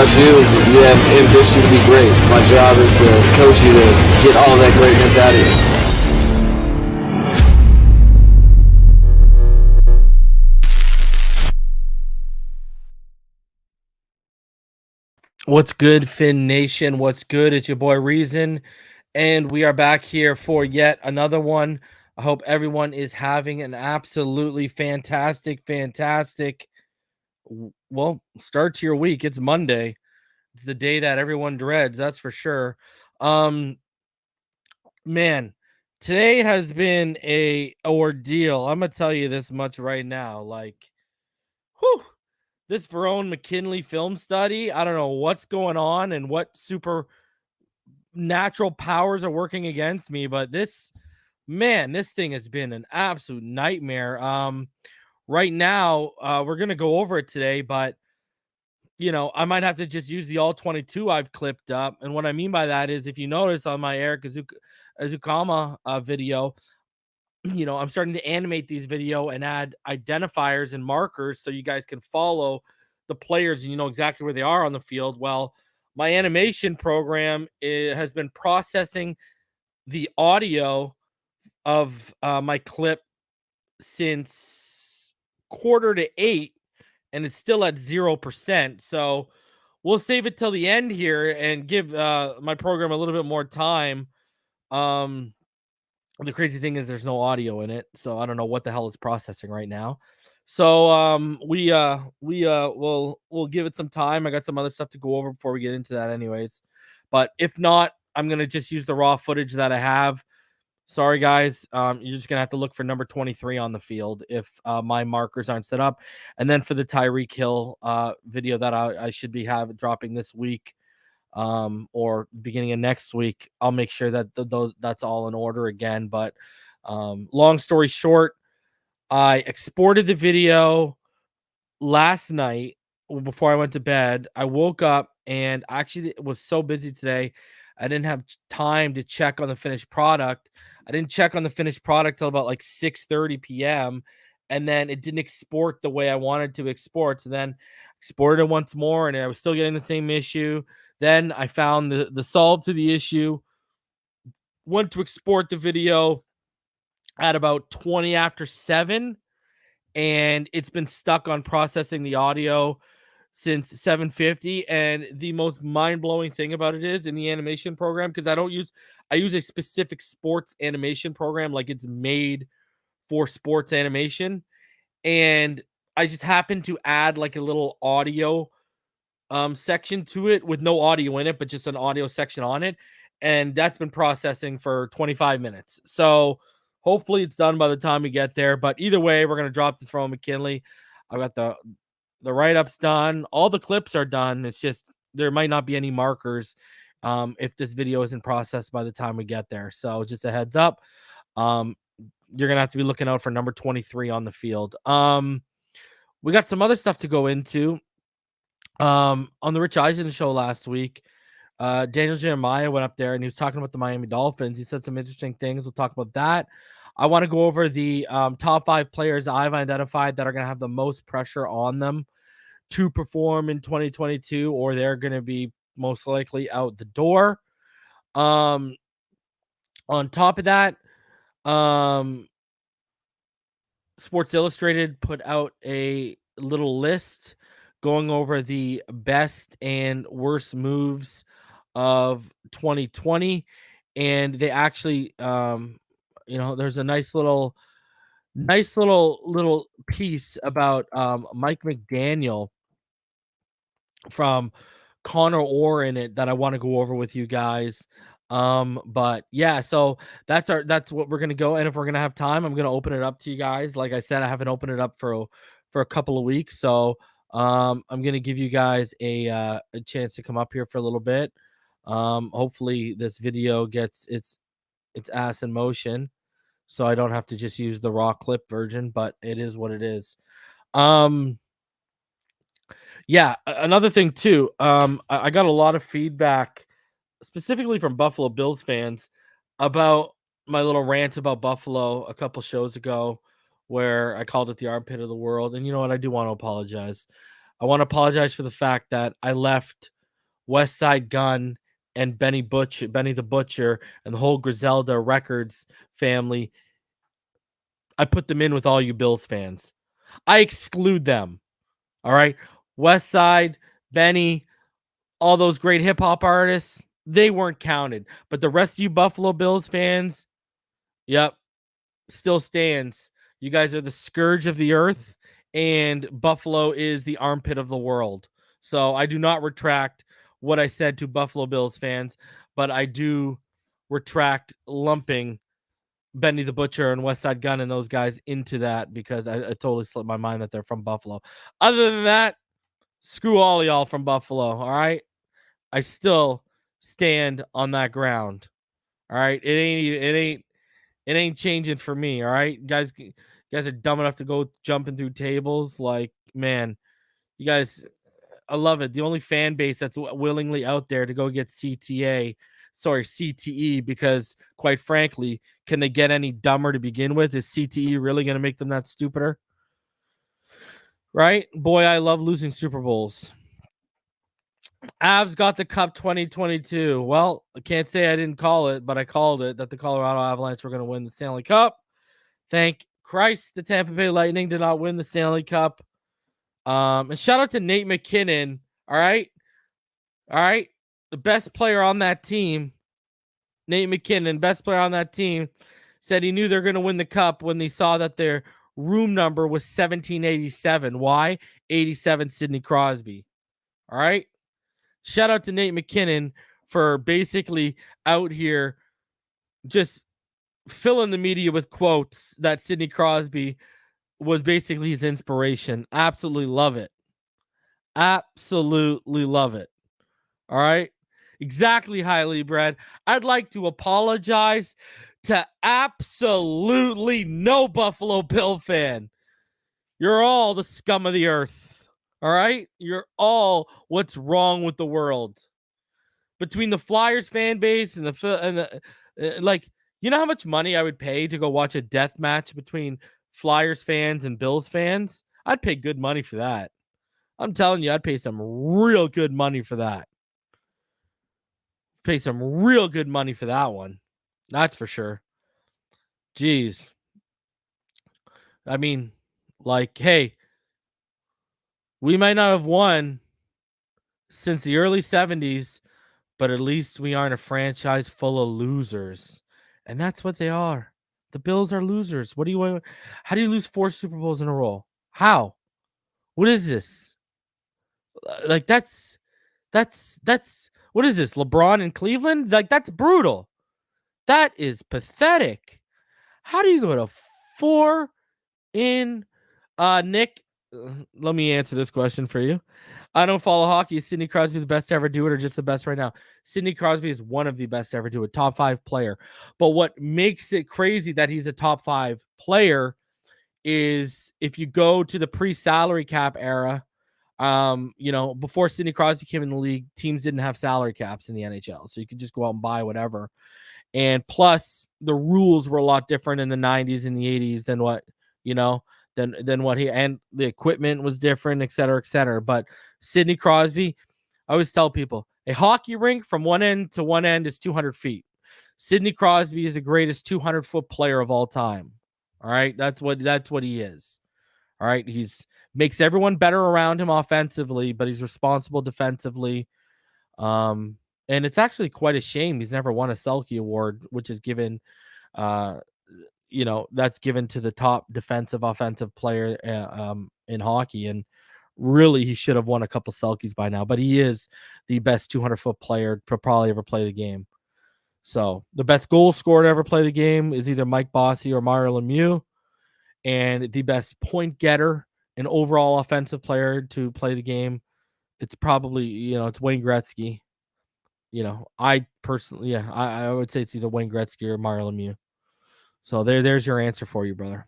about you is that you have ambition to be great. My job is to coach you to get all that greatness out of you. What's good, Fin Nation? What's good? It's your boy Reason, and we are back here for yet another one. I hope everyone is having an absolutely fantastic start to your week. It's Monday. It's the day that everyone dreads, that's for sure. Man, today has been a ordeal. I'm gonna tell you this much right now. Whew, this Verone McKinley film study, I don't know what's going on and what super natural powers are working against me, but this thing has been an absolute nightmare. Right now, we're gonna go over it today, but I might have to just use the all 22 I've clipped up. And what I mean by that is, if you notice on my Eric Azukama video, I'm starting to animate these video and add identifiers and markers so you guys can follow the players and you know exactly where they are on the field. Well, my animation program has been processing the audio of my clip since 7:45, and it's still at 0%. So we'll save it till the end here and give my program a little bit more time. The crazy thing is there's no audio in it, so I don't know what the hell it's processing right now. So we'll give it some time. I got some other stuff to go over before we get into that anyways. But if not, I'm going to just use the raw footage that I have. Sorry guys, you're just going to have to look for number 23 on the field if my markers aren't set up. And then for the Tyreek Hill video that I should be dropping this week, or beginning of next week, I'll make sure that that's all in order again. But long story short, I exported the video last night before I went to bed. I woke up and actually was so busy today, I didn't have time to check on the finished product. I didn't check on the finished product till about like 6:30 p.m. And then it didn't export the way I wanted to export. So then exported it once more and I was still getting the same issue. Then I found the solve to the issue, went to export the video at about 20 after 7, and it's been stuck on processing the audio since 7:50. And the most mind-blowing thing about it is in the animation program, because I use a specific sports animation program, like it's made for sports animation, and I just happened to add like a little audio section to it with no audio in it, but just an audio section on it, and that's been processing for 25 minutes. So hopefully it's done by the time we get there. But either way, we're going to drop the Verone McKinley. I've got the write-ups done, all the clips are done. It's just there might not be any markers if this video isn't processed by the time we get there. So just a heads up, you're gonna have to be looking out for number 23 on the field. We got some other stuff to go into. On the Rich Eisen show last week, Daniel Jeremiah went up there and he was talking about the Miami Dolphins. He said some interesting things. We'll talk about that. I want to go over the top 5 players I've identified that are going to have the most pressure on them to perform in 2022, or they're going to be most likely out the door. On top of that, Sports Illustrated put out a little list going over the best and worst moves of 2020, and they actually there's a nice little piece about Mike McDaniel from Connor Orr in it that I want to go over with you guys. But yeah, so that's what we're gonna go. And if we're gonna have time, I'm gonna open it up to you guys. Like I said, I haven't opened it up for a couple of weeks, so I'm gonna give you guys a chance to come up here for a little bit. Hopefully this video gets its ass in motion, so I don't have to just use the raw clip version, but it is what it is. Yeah, another thing too, I got a lot of feedback, specifically from Buffalo Bills fans, about my little rant about Buffalo a couple shows ago, where I called it the armpit of the world. And you know what? I do want to apologize. I want to apologize for the fact that I left West Side Gun, and Benny the Butcher, and the whole Griselda Records family. I put them in with all you Bills fans. I exclude them. All right. West Side, Benny, all those great hip hop artists, they weren't counted. But the rest of you Buffalo Bills fans, yep, still stands. You guys are the scourge of the earth, and Buffalo is the armpit of the world. So I do not retract what I said to Buffalo Bills fans, but I do retract lumping Benny the Butcher and West Side Gun and those guys into that, because I totally slipped my mind that they're from Buffalo. Other than that, screw all y'all from Buffalo. All right. I still stand on that ground. All right. It ain't changing for me. All right. Guys are dumb enough to go jumping through tables. Like, man, you guys, I love it. The only fan base that's willingly out there to go get CTE, because quite frankly, can they get any dumber to begin with? Is CTE really going to make them that stupider? Right? Boy, I love losing Super Bowls. Avs got the cup 2022. Well, I can't say I didn't call it, but I called it that the Colorado Avalanche were going to win the Stanley Cup. Thank Christ the Tampa Bay Lightning did not win the Stanley Cup. And shout out to Nate McKinnon. All right. The best player on that team, Nate McKinnon, best player on that team, said he knew they're going to win the cup when they saw that their room number was 1787. Why? 87 Sidney Crosby. All right. Shout out to Nate McKinnon for basically out here just filling the media with quotes that Sidney Crosby was basically his inspiration. Absolutely love it. Absolutely love it. All right. Exactly, highly bred. I'd like to apologize to absolutely no Buffalo Bill fan. You're all the scum of the earth. All right. You're all what's wrong with the world. Between the Flyers fan base and the like, you know how much money I would pay to go watch a death match between Flyers fans and Bills fans? I'd pay good money for that. I'm telling you, I'd pay some real good money for that. Pay some real good money for that one. That's for sure. Jeez. I mean, like, hey, we might not have won since the early 70s, but at least we aren't a franchise full of losers. And that's what they are. The Bills are losers. What do you want? How do you lose 4 Super Bowls in a row? How? What is this? Like, that's what is this? LeBron in Cleveland? Like, that's brutal. That is pathetic. How do you go to 4 in Nick? Let me answer this question for you. I don't follow hockey. Is Sidney Crosby the best to ever do it, or just the best right now? Sidney Crosby is one of the best to ever do it, top 5 player. But what makes it crazy that he's a top 5 player is if you go to the pre-salary cap era, before Sidney Crosby came in the league, teams didn't have salary caps in the NHL, so you could just go out and buy whatever. And plus, the rules were a lot different in the 90s and the 80s than what than what and the equipment was different, et cetera, et cetera. But Sidney Crosby, I always tell people, a hockey rink from one end to one end is 200 feet. Sidney Crosby is the greatest 200-foot player of all time. All right, that's what he is. All right, he's makes everyone better around him offensively, but he's responsible defensively. And it's actually quite a shame he's never won a Selke Award, which is given that's given to the top defensive offensive player in hockey, and really he should have won a couple Selkies by now, but he is the best 200-foot player to probably ever play the game. So the best goal scorer to ever play the game is either Mike Bossy or Mario Lemieux, and the best point getter and overall offensive player to play the game, it's probably it's Wayne Gretzky. I personally, I would say it's either Wayne Gretzky or Mario Lemieux. So there's your answer for you, brother.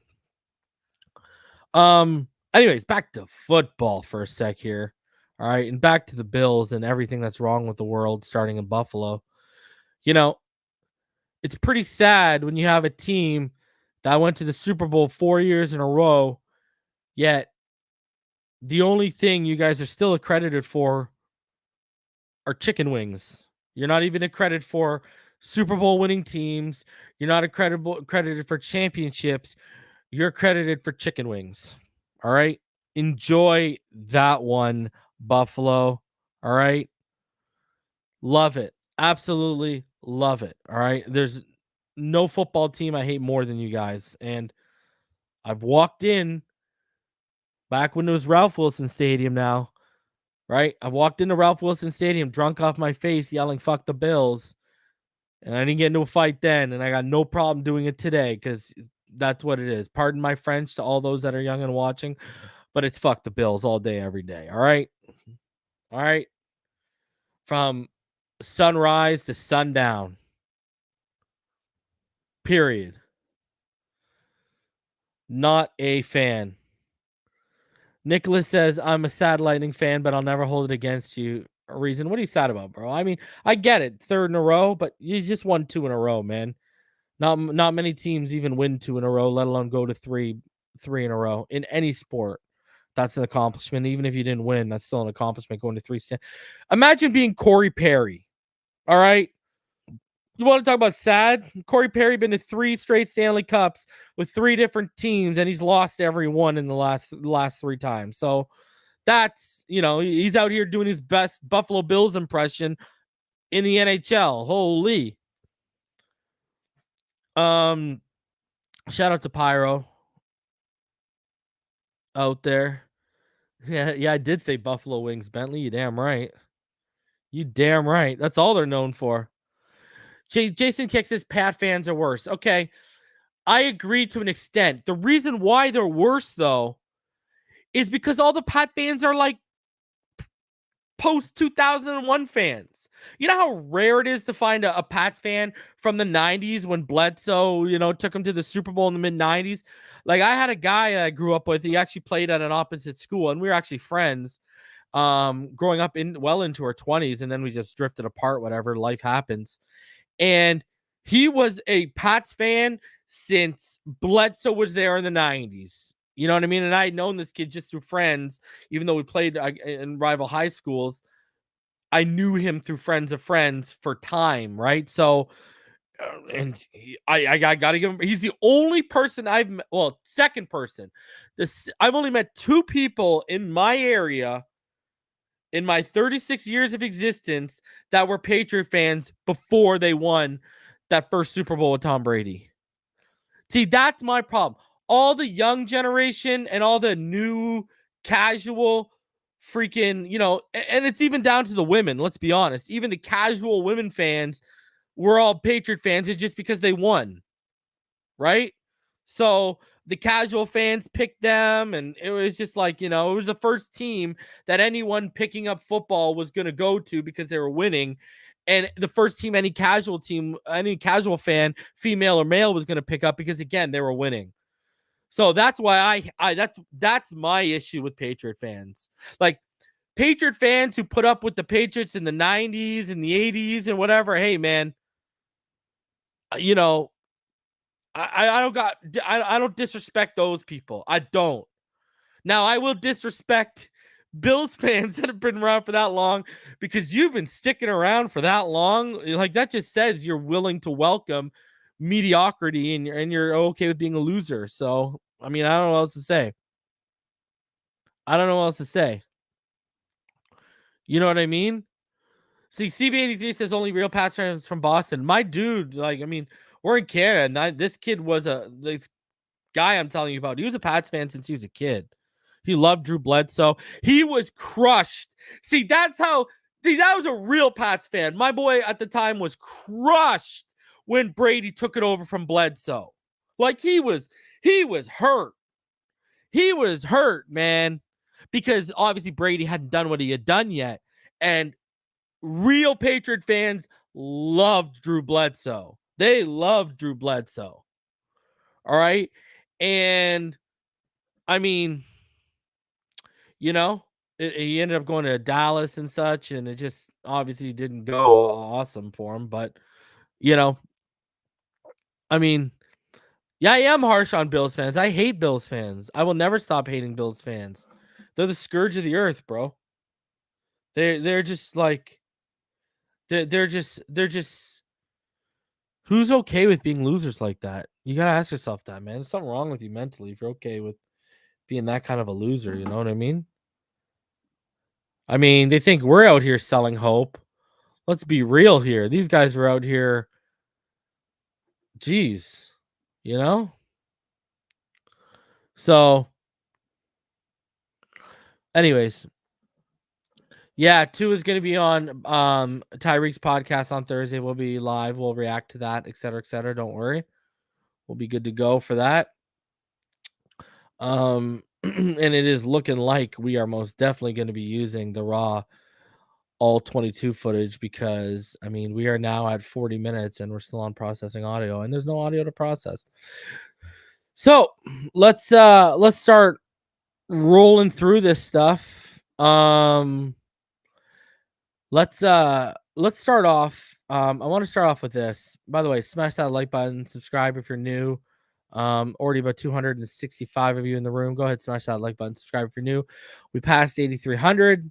Anyways, back to football for a sec here. All right, and back to the Bills and everything that's wrong with the world starting in Buffalo. It's pretty sad when you have a team that went to the Super Bowl 4 years in a row, yet the only thing you guys are still accredited for are chicken wings. You're not even accredited for Super Bowl winning teams. You're not accredited for championships. You're credited for chicken wings. All right. Enjoy that one, Buffalo. All right. Love it. Absolutely love it. All right. There's no football team I hate more than you guys. And I've walked in back when it was Ralph Wilson Stadium now. Right. I've walked into Ralph Wilson Stadium drunk off my face yelling, fuck the Bills. And I didn't get into a fight then. And I got no problem doing it today because that's what it is. Pardon my French to all those that are young and watching, but it's fuck the Bills all day, every day. All right. All right. From sunrise to sundown. Period. Not a fan. Nicholas says, I'm a sad Lightning fan, but I'll never hold it against you. A reason. What are you sad about, bro? I mean, I get it. 3rd in a row, but you just won 2 in a row, man. Not many teams even win 2 in a row, let alone go to three in a row in any sport. That's an accomplishment. Even if you didn't win, that's still an accomplishment going to 3. Imagine being Corey Perry. All right. You want to talk about sad? Corey Perry been to 3 straight Stanley Cups with 3 different teams, and he's lost every one in the last 3 times. So that's, he's out here doing his best Buffalo Bills impression in the NHL. Holy. Shout out to Pyro out there. Yeah, I did say Buffalo Wings, Bentley. You damn right. You damn right. That's all they're known for. Jason Kick says Pat fans are worse. Okay, I agree to an extent. The reason why they're worse, though, is because all the Pat fans are like post-2001 fans. You know how rare it is to find a Pats fan from the 90s when Bledsoe, took him to the Super Bowl in the mid-90s? Like, I had a guy I grew up with. He actually played at an opposite school, and we were actually friends growing up well into our 20s, and then we just drifted apart, whatever. Life happens. And he was a Pats fan since Bledsoe was there in the 90s. You know what I mean? And I had known this kid just through friends, even though we played in rival high schools. I knew him through friends of friends for time, right? So, and I got to give him, he's the only person I've met, second person. I've only met 2 people in my area in my 36 years of existence that were Patriot fans before they won that first Super Bowl with Tom Brady. See, that's my problem. All the young generation and all the new casual freaking, and it's even down to the women, let's be honest. Even the casual women fans were all Patriot fans. It's just because they won, right? So the casual fans picked them, and it was just like, it was the first team that anyone picking up football was going to go to because they were winning. And the first team any casual fan, female or male, was going to pick up because, again, they were winning. So that's why that's my issue with Patriot fans. Like, Patriot fans who put up with the Patriots in the 90s and the 80s and whatever, hey, man, I don't disrespect those people. I don't. Now, I will disrespect Bills fans that have been around for that long because you've been sticking around for that long. Like, that just says you're willing to welcome mediocrity and you're okay with being a loser. So, I mean, I don't know what else to say. You know what I mean? See, CB83 says only real Pats fans from Boston. My dude, we're in Canada, and this kid was this guy I'm telling you about. He was a Pats fan since he was a kid. He loved Drew Bledsoe. He was crushed. See, that was a real Pats fan. My boy at the time was crushed when Brady took it over from Bledsoe. Like, he was hurt. He was hurt, man, because obviously Brady hadn't done what he had done yet. And real Patriot fans loved Drew Bledsoe. They loved Drew Bledsoe. All right. And I mean, he ended up going to Dallas and such, and it just obviously didn't go awesome for him. But, I mean, yeah, I am harsh on Bills fans. I hate Bills fans. I will never stop hating Bills fans. They're the scourge of the earth, bro. They're just like, They're just who's okay with being losers like that? You gotta ask yourself that, man. There's something wrong with you mentally if you're okay with being that kind of a loser. You know what I mean? I mean, they think we're out here selling hope. Let's be real here. These guys are out here. Geez, you know. So, anyways, yeah, 2 is going to be on Tyreek's podcast on Thursday. We'll be live. We'll react to that, et cetera, et cetera. Don't worry. We'll be good to go for that. And it is looking like we are most definitely going to be using the raw all 22 footage because I mean we are now at 40 minutes and we're still on processing audio and there's no audio to process. So let's start rolling through this stuff. Let's start off. I want to start off with this. By the way, smash that like button, subscribe if you're new. Already about 265 of you in the room. Go ahead, smash that like button, subscribe if you're new. We passed 8,300.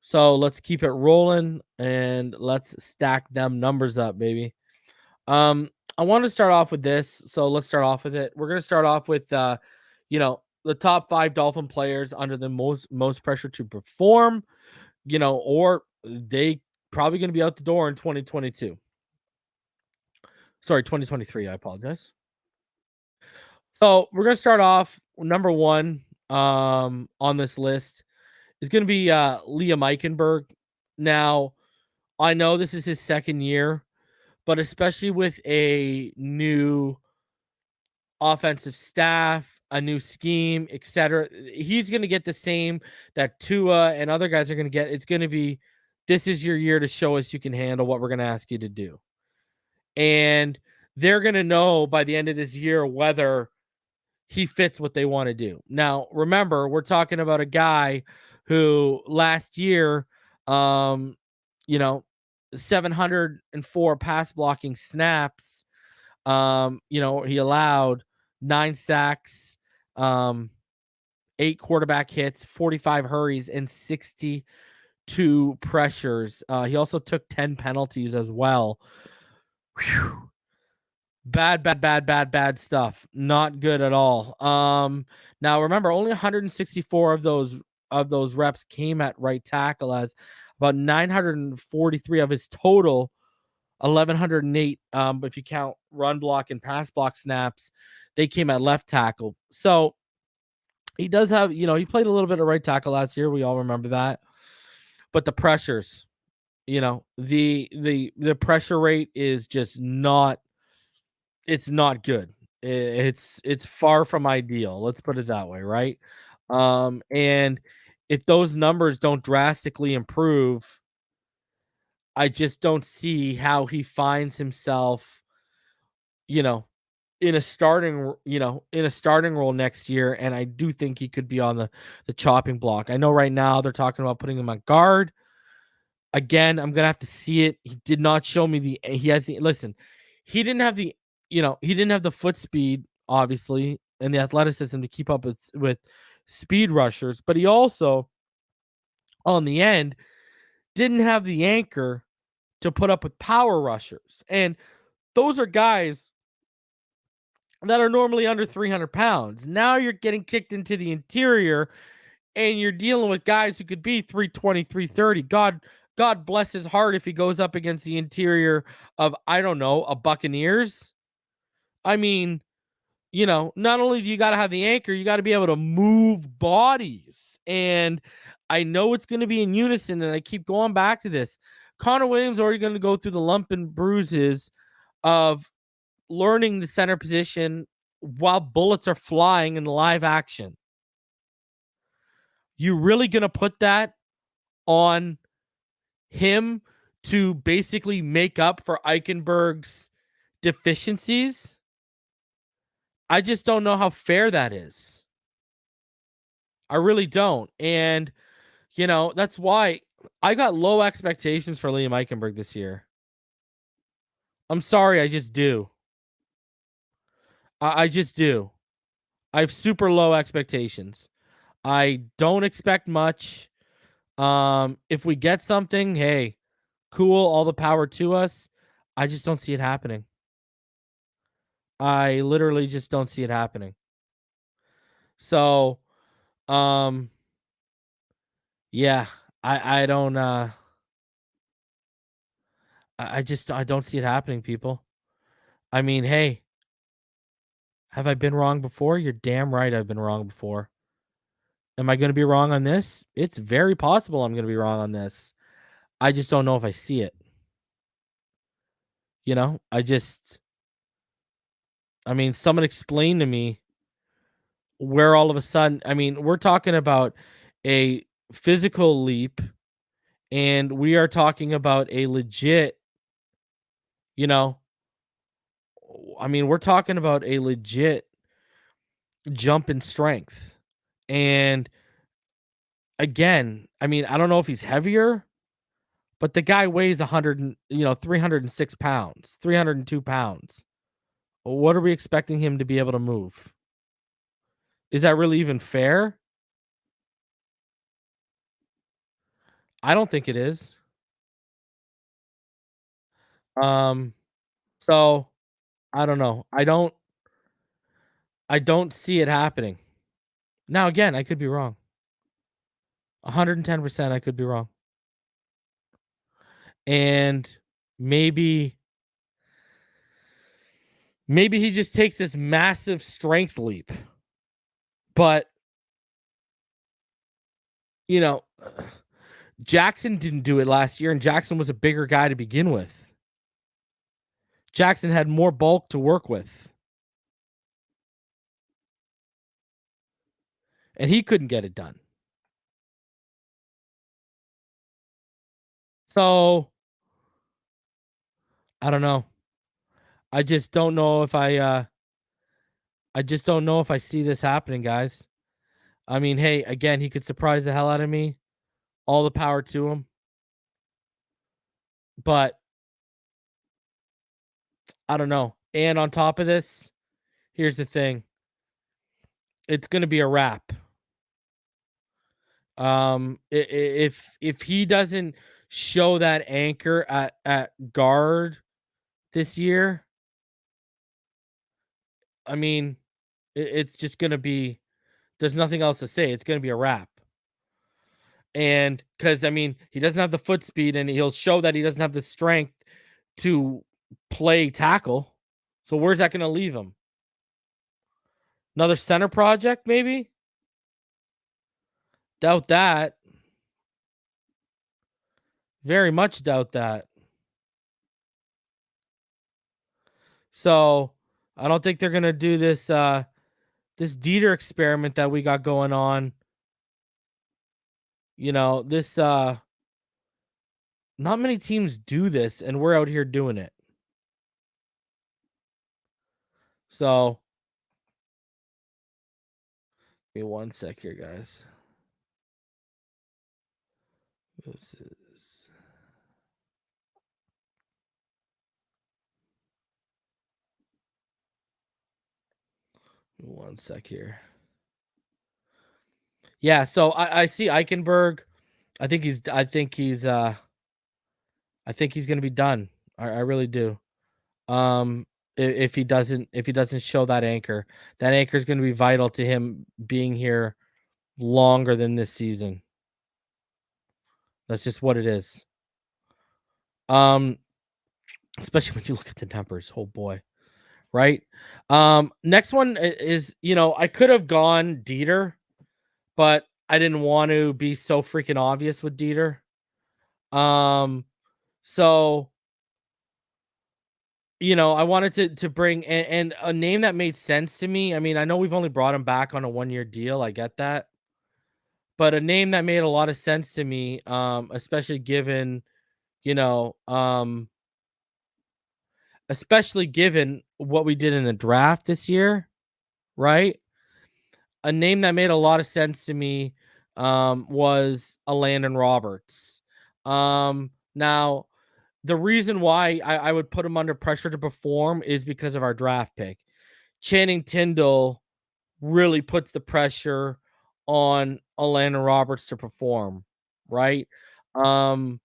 So let's keep it rolling and let's stack them numbers up, baby. I want to start off with this. So let's start off with it. We're going to start off with, the top 5 Dolphin players under the most pressure to perform, or they probably going to be out the door in 2022. Sorry, 2023. I apologize. So we're going to start off number 1 on this list is going to be Liam Eichenberg. Now, I know this is his second year, but especially with a new offensive staff, a new scheme, etc., he's going to get the same that Tua and other guys are going to get. It's going to be, this is your year to show us you can handle what we're going to ask you to do. And they're going to know by the end of this year whether he fits what they want to do. Now, remember, we're talking about a guy who last year, 704 pass blocking snaps. He allowed 9 sacks, 8 quarterback hits, 45 hurries, and 62 pressures. He also took 10 penalties as well. Whew. Bad stuff. Not good at all. Now remember, only 164 of those reps came at right tackle, as about 943 of his total 1,108. But if you count run block and pass block snaps, they came at left tackle. So he does have, he played a little bit of right tackle last year. We all remember that. But the pressures, the pressure rate is just not. It's not good. It's far from ideal. Let's put it that way, right? And if those numbers don't drastically improve, I just don't see how he finds himself, in a starting role next year. And I do think he could be on the chopping block. I know right now they're talking about putting him on guard. Again, I'm gonna have to see it. He did not show me he didn't have the he didn't have the foot speed, obviously, and the athleticism to keep up with speed rushers, but he also, on the end, didn't have the anchor to put up with power rushers. And those are guys that are normally under 300 pounds. Now you're getting kicked into the interior and you're dealing with guys who could be 320, 330. God bless his heart if he goes up against the interior of, I don't know, a Buccaneers. I mean, not only do you got to have the anchor, you got to be able to move bodies. And I know it's going to be in unison, and I keep going back to this. Connor Williams already going to go through the lump and bruises of learning the center position while bullets are flying in live action. You really going to put that on him to basically make up for Eichenberg's deficiencies? I just don't know how fair that is. I really don't. And, that's why I got low expectations for Liam Eichenberg this year. I'm sorry, I just do. I just do. I have super low expectations. I don't expect much. If we get something, hey, Cool, all the power to us. I just don't see it happening. I literally just don't see it happening. So, um, yeah, I don't I don't see it happening, people. I mean, hey, have I been wrong before? You're damn right I've been wrong before. Am I gonna be wrong on this? It's very possible I'm gonna be wrong on this. I just don't know if I see it. You know? I mean, someone explain to me where all of a sudden, I mean, we're talking about a physical leap and we are talking about a legit, you know, I mean, we're talking about a legit jump in strength. And again, I mean, I don't know if he's heavier, but the guy weighs 100 and, 306 pounds, 302 pounds. What are we expecting him to be able to move? Is that really even fair? I don't think it is. Um, so I don't know. I don't see it happening. Now again, I could be wrong. 110% I could be wrong. And maybe maybe he just takes this massive strength leap. But, you know, Jackson didn't do it last year, and Jackson was a bigger guy to begin with. Jackson had more bulk to work with. And he couldn't get it done. So, I don't know. I just don't know if I just don't know if I see this happening, guys. I mean, hey, again, he could surprise the hell out of me. All the power to him. But I don't know. And on top of this, here's the thing. It's going to be a wrap. If he doesn't show that anchor at guard this year, I mean, it's just going to be there's nothing else to say. It's going to be a wrap. And because I mean, he doesn't have the foot speed, and he'll show that he doesn't have the strength to play tackle. So where's that going to leave him? Another center project, maybe? Doubt that. Very much doubt that. So I don't think they're gonna do this Dieter experiment that we got going on. This not many teams do this, and we're out here doing it. So give me one sec here, guys. This is one sec here. Yeah, so I see Eichenberg. I think he's gonna be done. I really do. If he doesn't show that anchor is gonna be vital to him being here longer than this season. That's just what it is. Um, especially when you look at the numbers. Oh boy. Right? Next one is, I could have gone Dieter, but I didn't want to be so freaking obvious with Dieter. So I wanted to bring and a name that made sense to me. I mean, I know we've only brought him back on a 1-year deal. I get that. But a name that made a lot of sense to me, especially given, you know, especially given what we did in the draft this year, right? A name that made a lot of sense to me was a Landon Roberts. Now, the reason why I would put him under pressure to perform is because of our draft pick. Channing Tindall really puts the pressure on a Landon Roberts to perform, right? Um,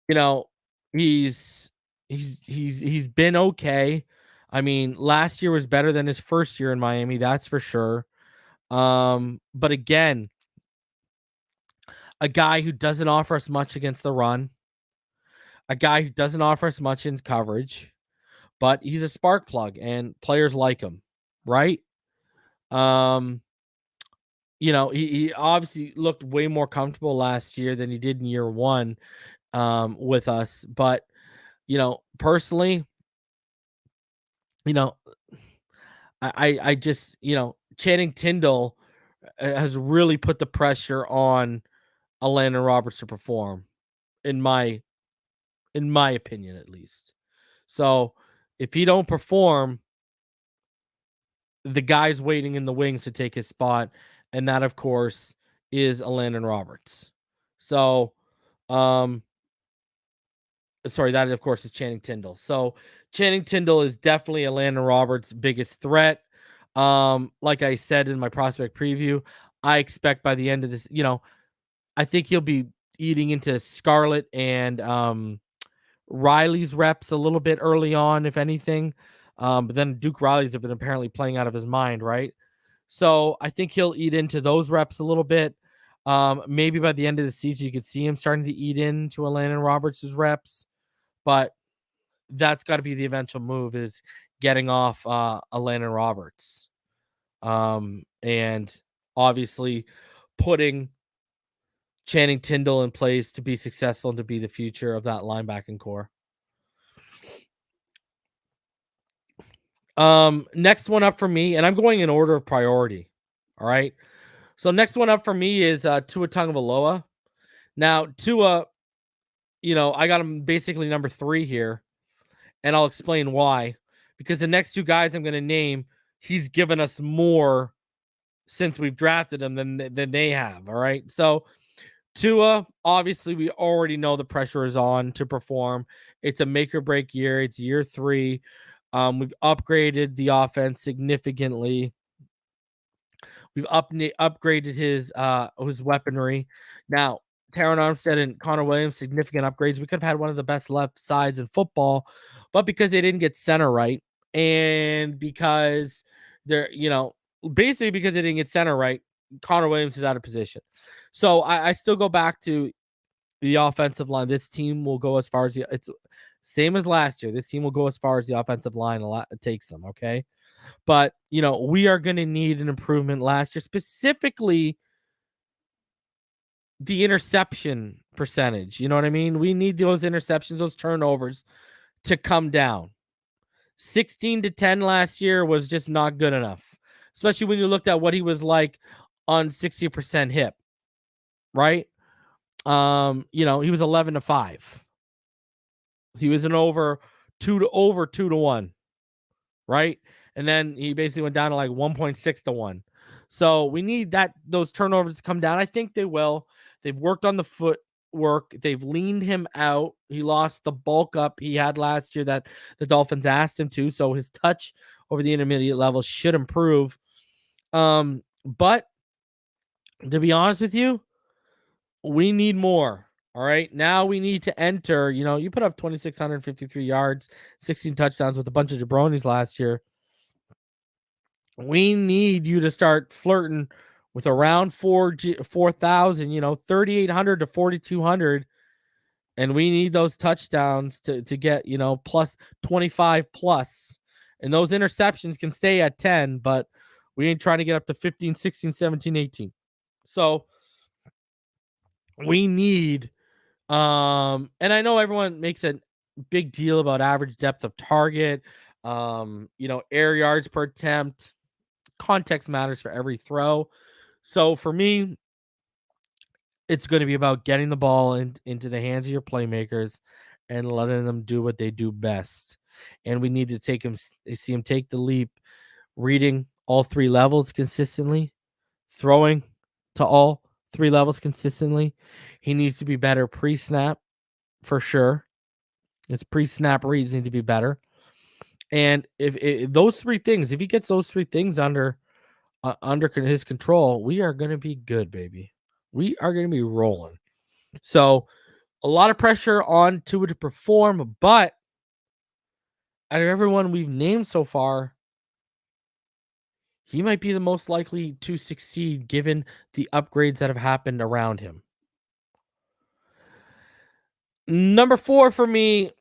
you know, he's been okay. I mean, last year was better than his first year in Miami, that's for sure. But again, a guy who doesn't offer us much against the run, a guy who doesn't offer us much in coverage, but he's a spark plug and players like him, right? Um, he obviously looked way more comfortable last year than he did in year one with us. But, personally, you know, I just, Channing Tindall has really put the pressure on Landon Roberts to perform, in my opinion, at least. So if he don't perform, the guy's waiting in the wings to take his spot, and that, of course, is Landon Roberts. So, sorry, that of course is Channing Tindall. So Channing Tindall is definitely a Landon Roberts' biggest threat. Like I said in my prospect preview, I expect by the end of this, I think he'll be eating into Scarlett and Riley's reps a little bit early on, if anything. But then Duke Riley's have been apparently playing out of his mind, right? So I think he'll eat into those reps a little bit. Maybe by the end of the season, you could see him starting to eat into Landon Roberts' reps. But that's got to be the eventual move, is getting off Landon Roberts. And obviously putting Channing Tindall in place to be successful and to be the future of that linebacking core. Next one up for me, and I'm going in order of priority. All right. So next one up for me is Tua Tagovailoa. Now, Tua, I got him basically number 3 here, and I'll explain why. Because the next two guys I'm going to name, he's given us more since we've drafted him than they have. All right. So Tua, obviously, we already know the pressure is on to perform. It's a make or break year. It's year 3. We've upgraded the offense significantly. We've upgraded his weaponry. Now, Taron Armstead and Connor Williams, significant upgrades. We could have had one of the best left sides in football, but because they didn't get center right, and because they're, basically because they didn't get center right, Connor Williams is out of position. So I still go back to the offensive line. This team will go as far as it's same as last year. This team will go as far as the offensive line takes them. Okay. But, we are going to need an improvement last year, specifically the interception percentage. You know what I mean? We need those interceptions, those turnovers to come down. 16-10 last year was just not good enough, especially when you looked at what he was like on 60% hip, right? He was 11-5. He was an over 2-1, right? And then he basically went down to like 1.6-1. So we need those turnovers to come down. I think they will. They've worked on the footwork. They've leaned him out. He lost the bulk up he had last year that the Dolphins asked him to. So his touch over the intermediate level should improve. But to be honest with you, we need more. All right. Now we need to enter. You put up 2,653 yards, 16 touchdowns with a bunch of jabronis last year. We need you to start flirting with around 4,000, 3,800 to 4,200. And we need those touchdowns to get, plus 25 plus. And those interceptions can stay at 10, but we ain't trying to get up to 15, 16, 17, 18. So we need, and I know everyone makes a big deal about average depth of target, air yards per attempt. Context matters for every throw. So for me, it's going to be about getting the ball into the hands of your playmakers and letting them do what they do best. And we need to see him take the leap, reading all 3 levels consistently, throwing to all 3 levels consistently. He needs to be better pre-snap for sure. His pre-snap reads need to be better. And if those 3 things, if he gets those 3 things under his control, we are going to be good, baby. We are going to be rolling. So a lot of pressure on Tua to perform, but out of everyone we've named so far, he might be the most likely to succeed given the upgrades that have happened around him. Number 4 for me,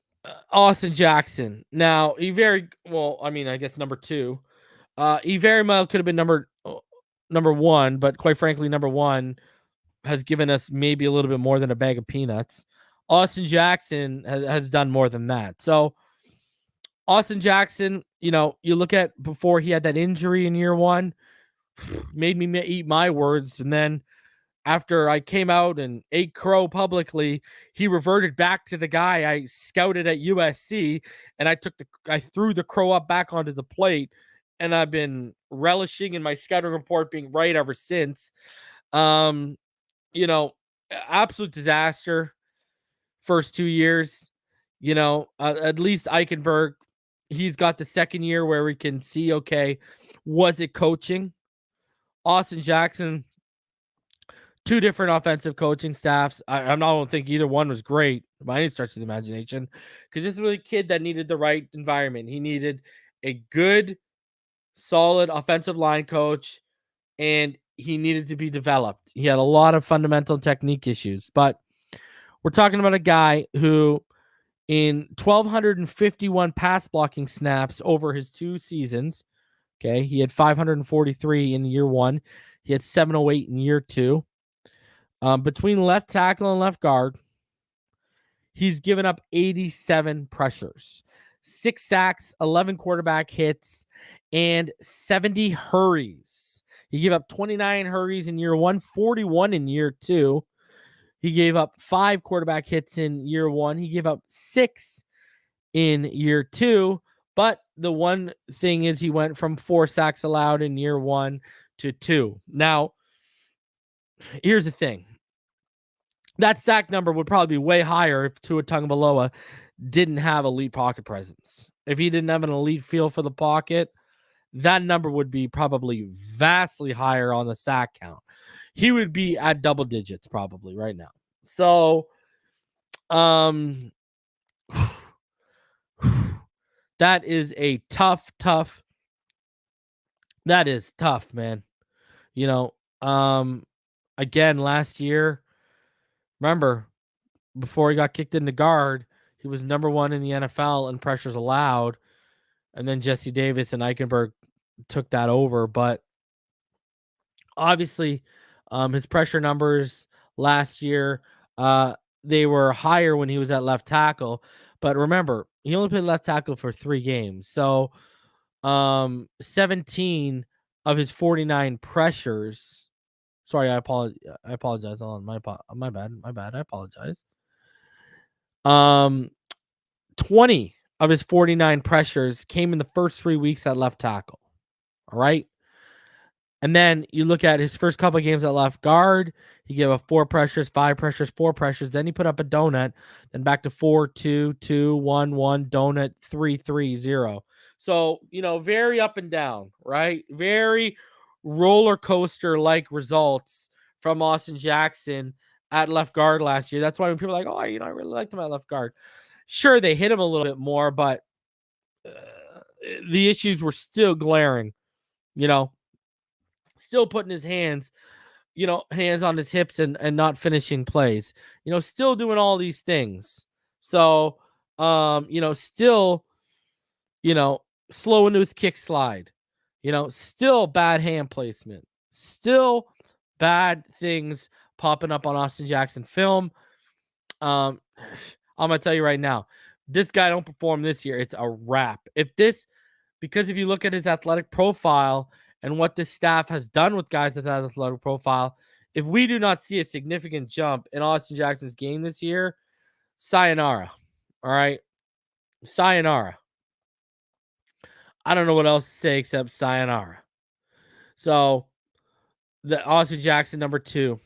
Austin Jackson. Now, he very well, I mean, I guess number 2. He very well could have been number 1, but quite frankly, number 1 has given us maybe a little bit more than a bag of peanuts. Austin Jackson has done more than that. So, Austin Jackson, you look at before he had that injury in year 1, made me eat my words. And then after I came out and ate crow publicly, he reverted back to the guy I scouted at USC, and I threw the crow up back onto the plate, and I've been relishing in my scouting report being right ever since. Absolute disaster first 2 years. At least Eichenberg, he's got the second year where we can see, okay, was it coaching? Austin Jackson, 2 different offensive coaching staffs. I don't think either one was great by any stretch of the imagination, because this was a kid that needed the right environment. He needed a good, solid offensive line coach, and he needed to be developed. He had a lot of fundamental technique issues, but we're talking about a guy who, in 1,251 pass blocking snaps over his 2 seasons, okay, he had 543 in year 1. He had 708 in year 2. Between left tackle and left guard, he's given up 87 pressures, 6 sacks, 11 quarterback hits, and 70 hurries. He gave up 29 hurries in year 1, 41 in year 2. He gave up 5 quarterback hits in year 1. He gave up 6 in year 2. But the one thing is he went from 4 sacks allowed in year 1 to 2. Now, here's the thing. That sack number would probably be way higher if Tua Tagovailoa didn't have elite pocket presence. If he didn't have an elite feel for the pocket, that number would be probably vastly higher on the sack count. He would be at double digits probably right now. So, that is a tough. That is tough, man. Again, last year, remember, before he got kicked into guard, he was number 1 in the NFL in pressures allowed. And then Jesse Davis and Eichenberg took that over. But obviously, his pressure numbers last year, they were higher when he was at left tackle. But remember, he only played left tackle for 3 games. So 17 of his 49 pressures. Sorry, I apologize. My bad. I apologize. 20 of his 49 pressures came in the first 3 weeks at left tackle. All right. And then you look at his first couple of games at left guard. He gave up 4 pressures, 5 pressures, 4 pressures. Then he put up a donut. Then back to 4, 2, 2, 1, 1, donut, 3, 3, 0. So, very up and down, right? Very roller coaster like results from Austin Jackson at left guard last year. That's why when people are like, oh, I really liked him at left guard. Sure, they hit him a little bit more, but the issues were still glaring, still putting his hands on his hips and not finishing plays, still doing all these things. So, still, slow into his kick slide, still bad hand placement, still bad things popping up on Austin Jackson film. I'm going to tell you right now, this guy don't perform this year, it's a wrap. Because if you look at his athletic profile and what this staff has done with guys with that athletic profile, if we do not see a significant jump in Austin Jackson's game this year, sayonara. All right? Sayonara. I don't know what else to say except sayonara. So, the Austin Jackson, number 2.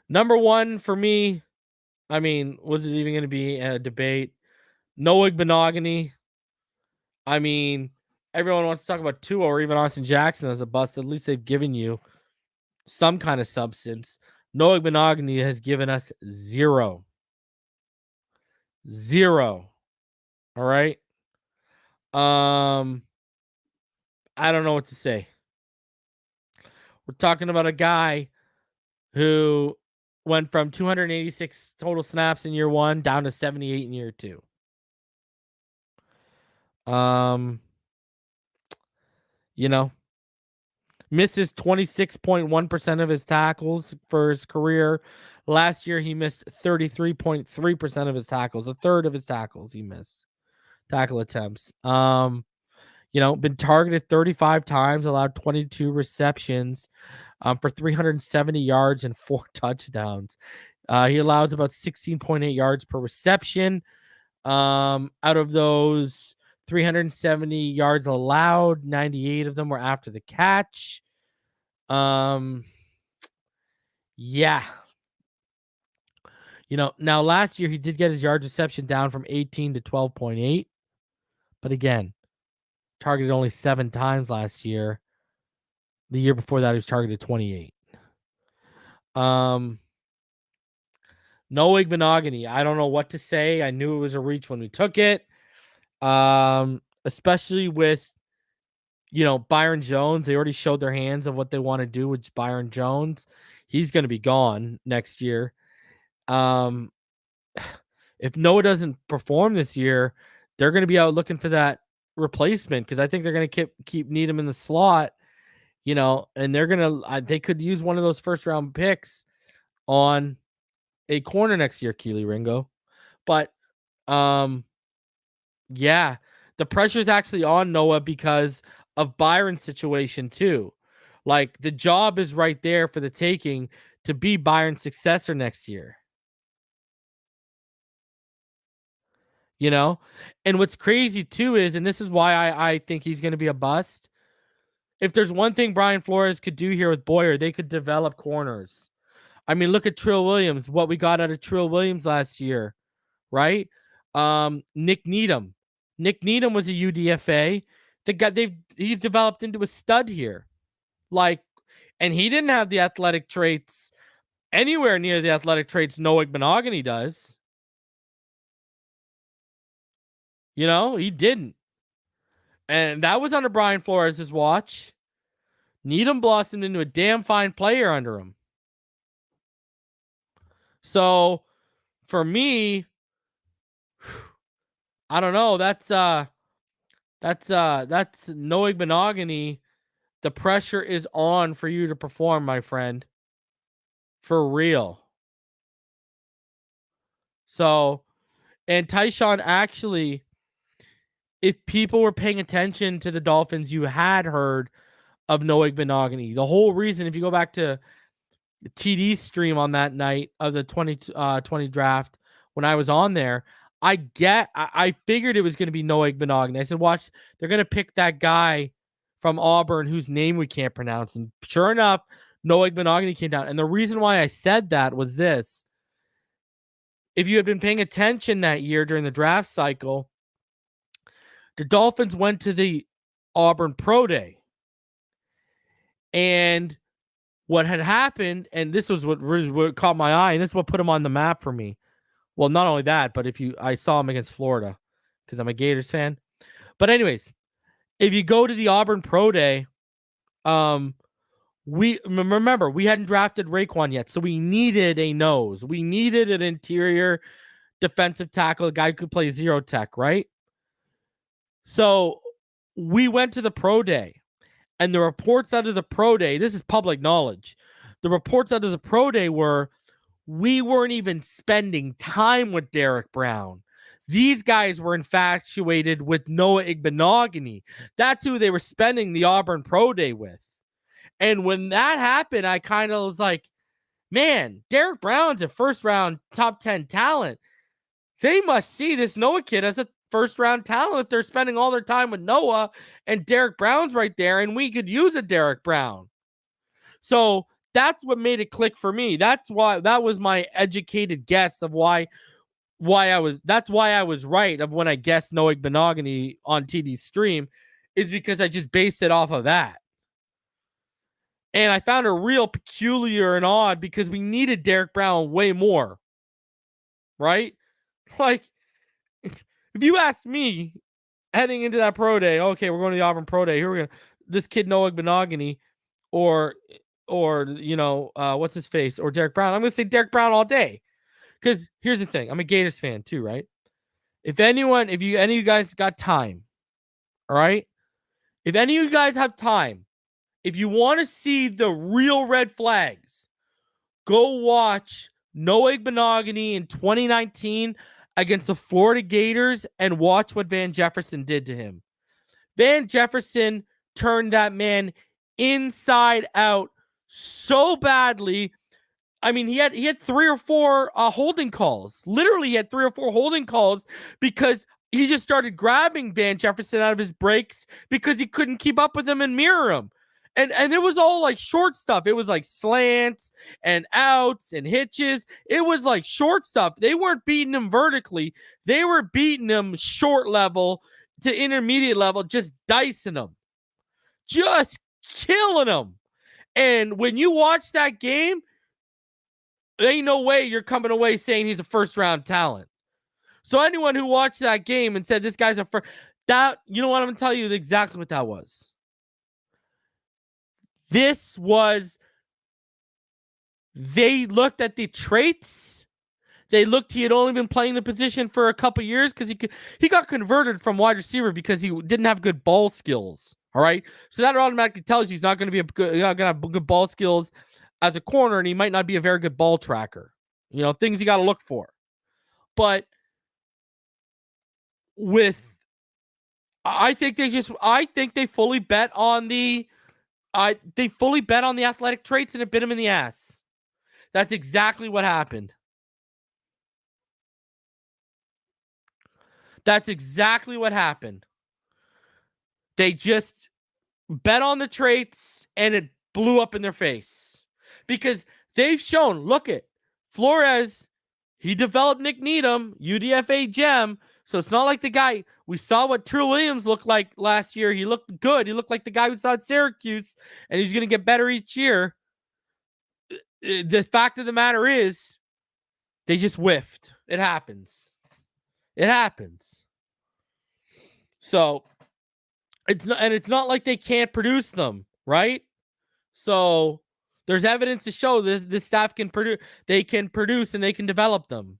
Number 1 for me, was it even going to be a debate? Noah Benogany. Everyone wants to talk about Tua or even Austin Jackson as a bust. At least they've given you some kind of substance. Noah Benogany has given us 0. 0. All right. I don't know what to say. We're talking about a guy who went from 286 total snaps in year 1 down to 78 in year 2. Misses 26.1% of his tackles for his career. Last year, he missed 33.3% of his tackles. A third of his tackles he missed. Tackle attempts. Been targeted 35 times, allowed 22 receptions for 370 yards and 4 touchdowns. He allows about 16.8 yards per reception. Out of those 370 yards allowed, 98 of them were after the catch. Yeah. Now last year he did get his yards reception down from 18 to 12.8. But again, targeted only 7 times last year. The year before that, he was targeted 28. Noah Igbenogany, I don't know what to say. I knew it was a reach when we took it. Especially with, Byron Jones. They already showed their hands of what they want to do with Byron Jones. He's going to be gone next year. If Noah doesn't perform this year, they're going to be out looking for that replacement because I think they're going to keep need him in the slot, and they're going to they could use one of those first round picks on a corner next year, Keely Ringo. But yeah, the pressure is actually on Noah because of Byron's situation too. Like the job is right there for the taking to be Byron's successor next year. And what's crazy too is, and this is why I think he's going to be a bust. If there's one thing Brian Flores could do here with Boyer, they could develop corners. I mean, look at Trill Williams, what we got out of Trill Williams last year, right? Nick Needham. Nick Needham was a UDFA. He's developed into a stud here. And he didn't have the athletic traits anywhere near the athletic traits Noah Igbenogany does. He didn't. And that was under Brian Flores' watch. Needham blossomed into a damn fine player under him. So, for me, I don't know. That's Noah Igbenogany. The pressure is on for you to perform, my friend. For real. So, and Tyshawn, actually, if people were paying attention to the Dolphins, you had heard of Noah Igbenogany. The whole reason, if you go back to TD's stream on that night of the 2020 draft, when I was on there, I figured it was going to be Noah Igbenogany. I said, watch, they're going to pick that guy from Auburn whose name we can't pronounce. And sure enough, Noah Igbenogany came down. And the reason why I said that was this. If you had been paying attention that year during the draft cycle, the Dolphins went to the Auburn Pro Day. And what had happened, and this was what caught my eye, and this is what put him on the map for me. Well, not only that, but I saw him against Florida because I'm a Gators fan. But anyways, if you go to the Auburn Pro Day, we hadn't drafted Raekwon yet, so we needed a nose. We needed an interior defensive tackle, a guy who could play zero tech, right? So we went to the Pro Day, and the reports out of the Pro Day, this is public knowledge. The reports out of the Pro Day were, we weren't even spending time with Derek Brown. These guys were infatuated with Noah Igbenogany. That's who they were spending the Auburn Pro Day with. And when that happened, I kind of was like, man, Derek Brown's a first-round top 10 talent. They must see this Noah kid as a first-round talent if they're spending all their time with Noah and Derek Brown's right there, and we could use a Derek Brown. So that's what made it click for me. That was my educated guess of why I was right of when I guessed Noah Igbenogany on TD's stream, is because I just based it off of that. And I found it real peculiar and odd because we needed Derek Brown way more. Right? Like, if you asked me heading into that pro day, okay, we're going to the Auburn pro day. Here we're going to this kid Noah Benogany or what's his face or Derek Brown. I'm going to say Derek Brown all day. Because here's the thing, I'm a Gators fan too, right? If any of you guys got time, all right? If any of you guys have time, if you want to see the real red flags, go watch Noah Benogany in 2019 against the Florida Gators and watch what Van Jefferson did to him. Van Jefferson turned that man inside out so badly. I mean, he had 3 or 4 holding calls. Literally, he had 3 or 4 holding calls because he just started grabbing Van Jefferson out of his breaks because he couldn't keep up with him and mirror him. And it was all like short stuff. It was like slants and outs and hitches. It was like short stuff. They weren't beating him vertically. They were beating him short level to intermediate level, just dicing him, just killing him. And when you watch that game, there ain't no way you're coming away saying he's a first-round talent. So anyone who watched that game and said this guy's a first, you know what, I'm going to tell you exactly what that was. They looked at the traits. They looked, he had only been playing the position for a couple years because he got converted from wide receiver because he didn't have good ball skills. All right. So that automatically tells you he's not going to have good ball skills as a corner, and he might not be a very good ball tracker. Things you got to look for. But I think they fully bet on the athletic traits, and it bit him in the ass. That's exactly what happened. They just bet on the traits, and it blew up in their face. Because they've shown, look at Flores, he developed Nick Needham, UDFA gem. So it's not like the guy, we saw what True Williams looked like last year. He looked good. He looked like the guy we saw at Syracuse, and he's going to get better each year. The fact of the matter is, they just whiffed. It happens. So it's not like they can't produce them, right? So there's evidence to show this staff can produce. They can produce and they can develop them.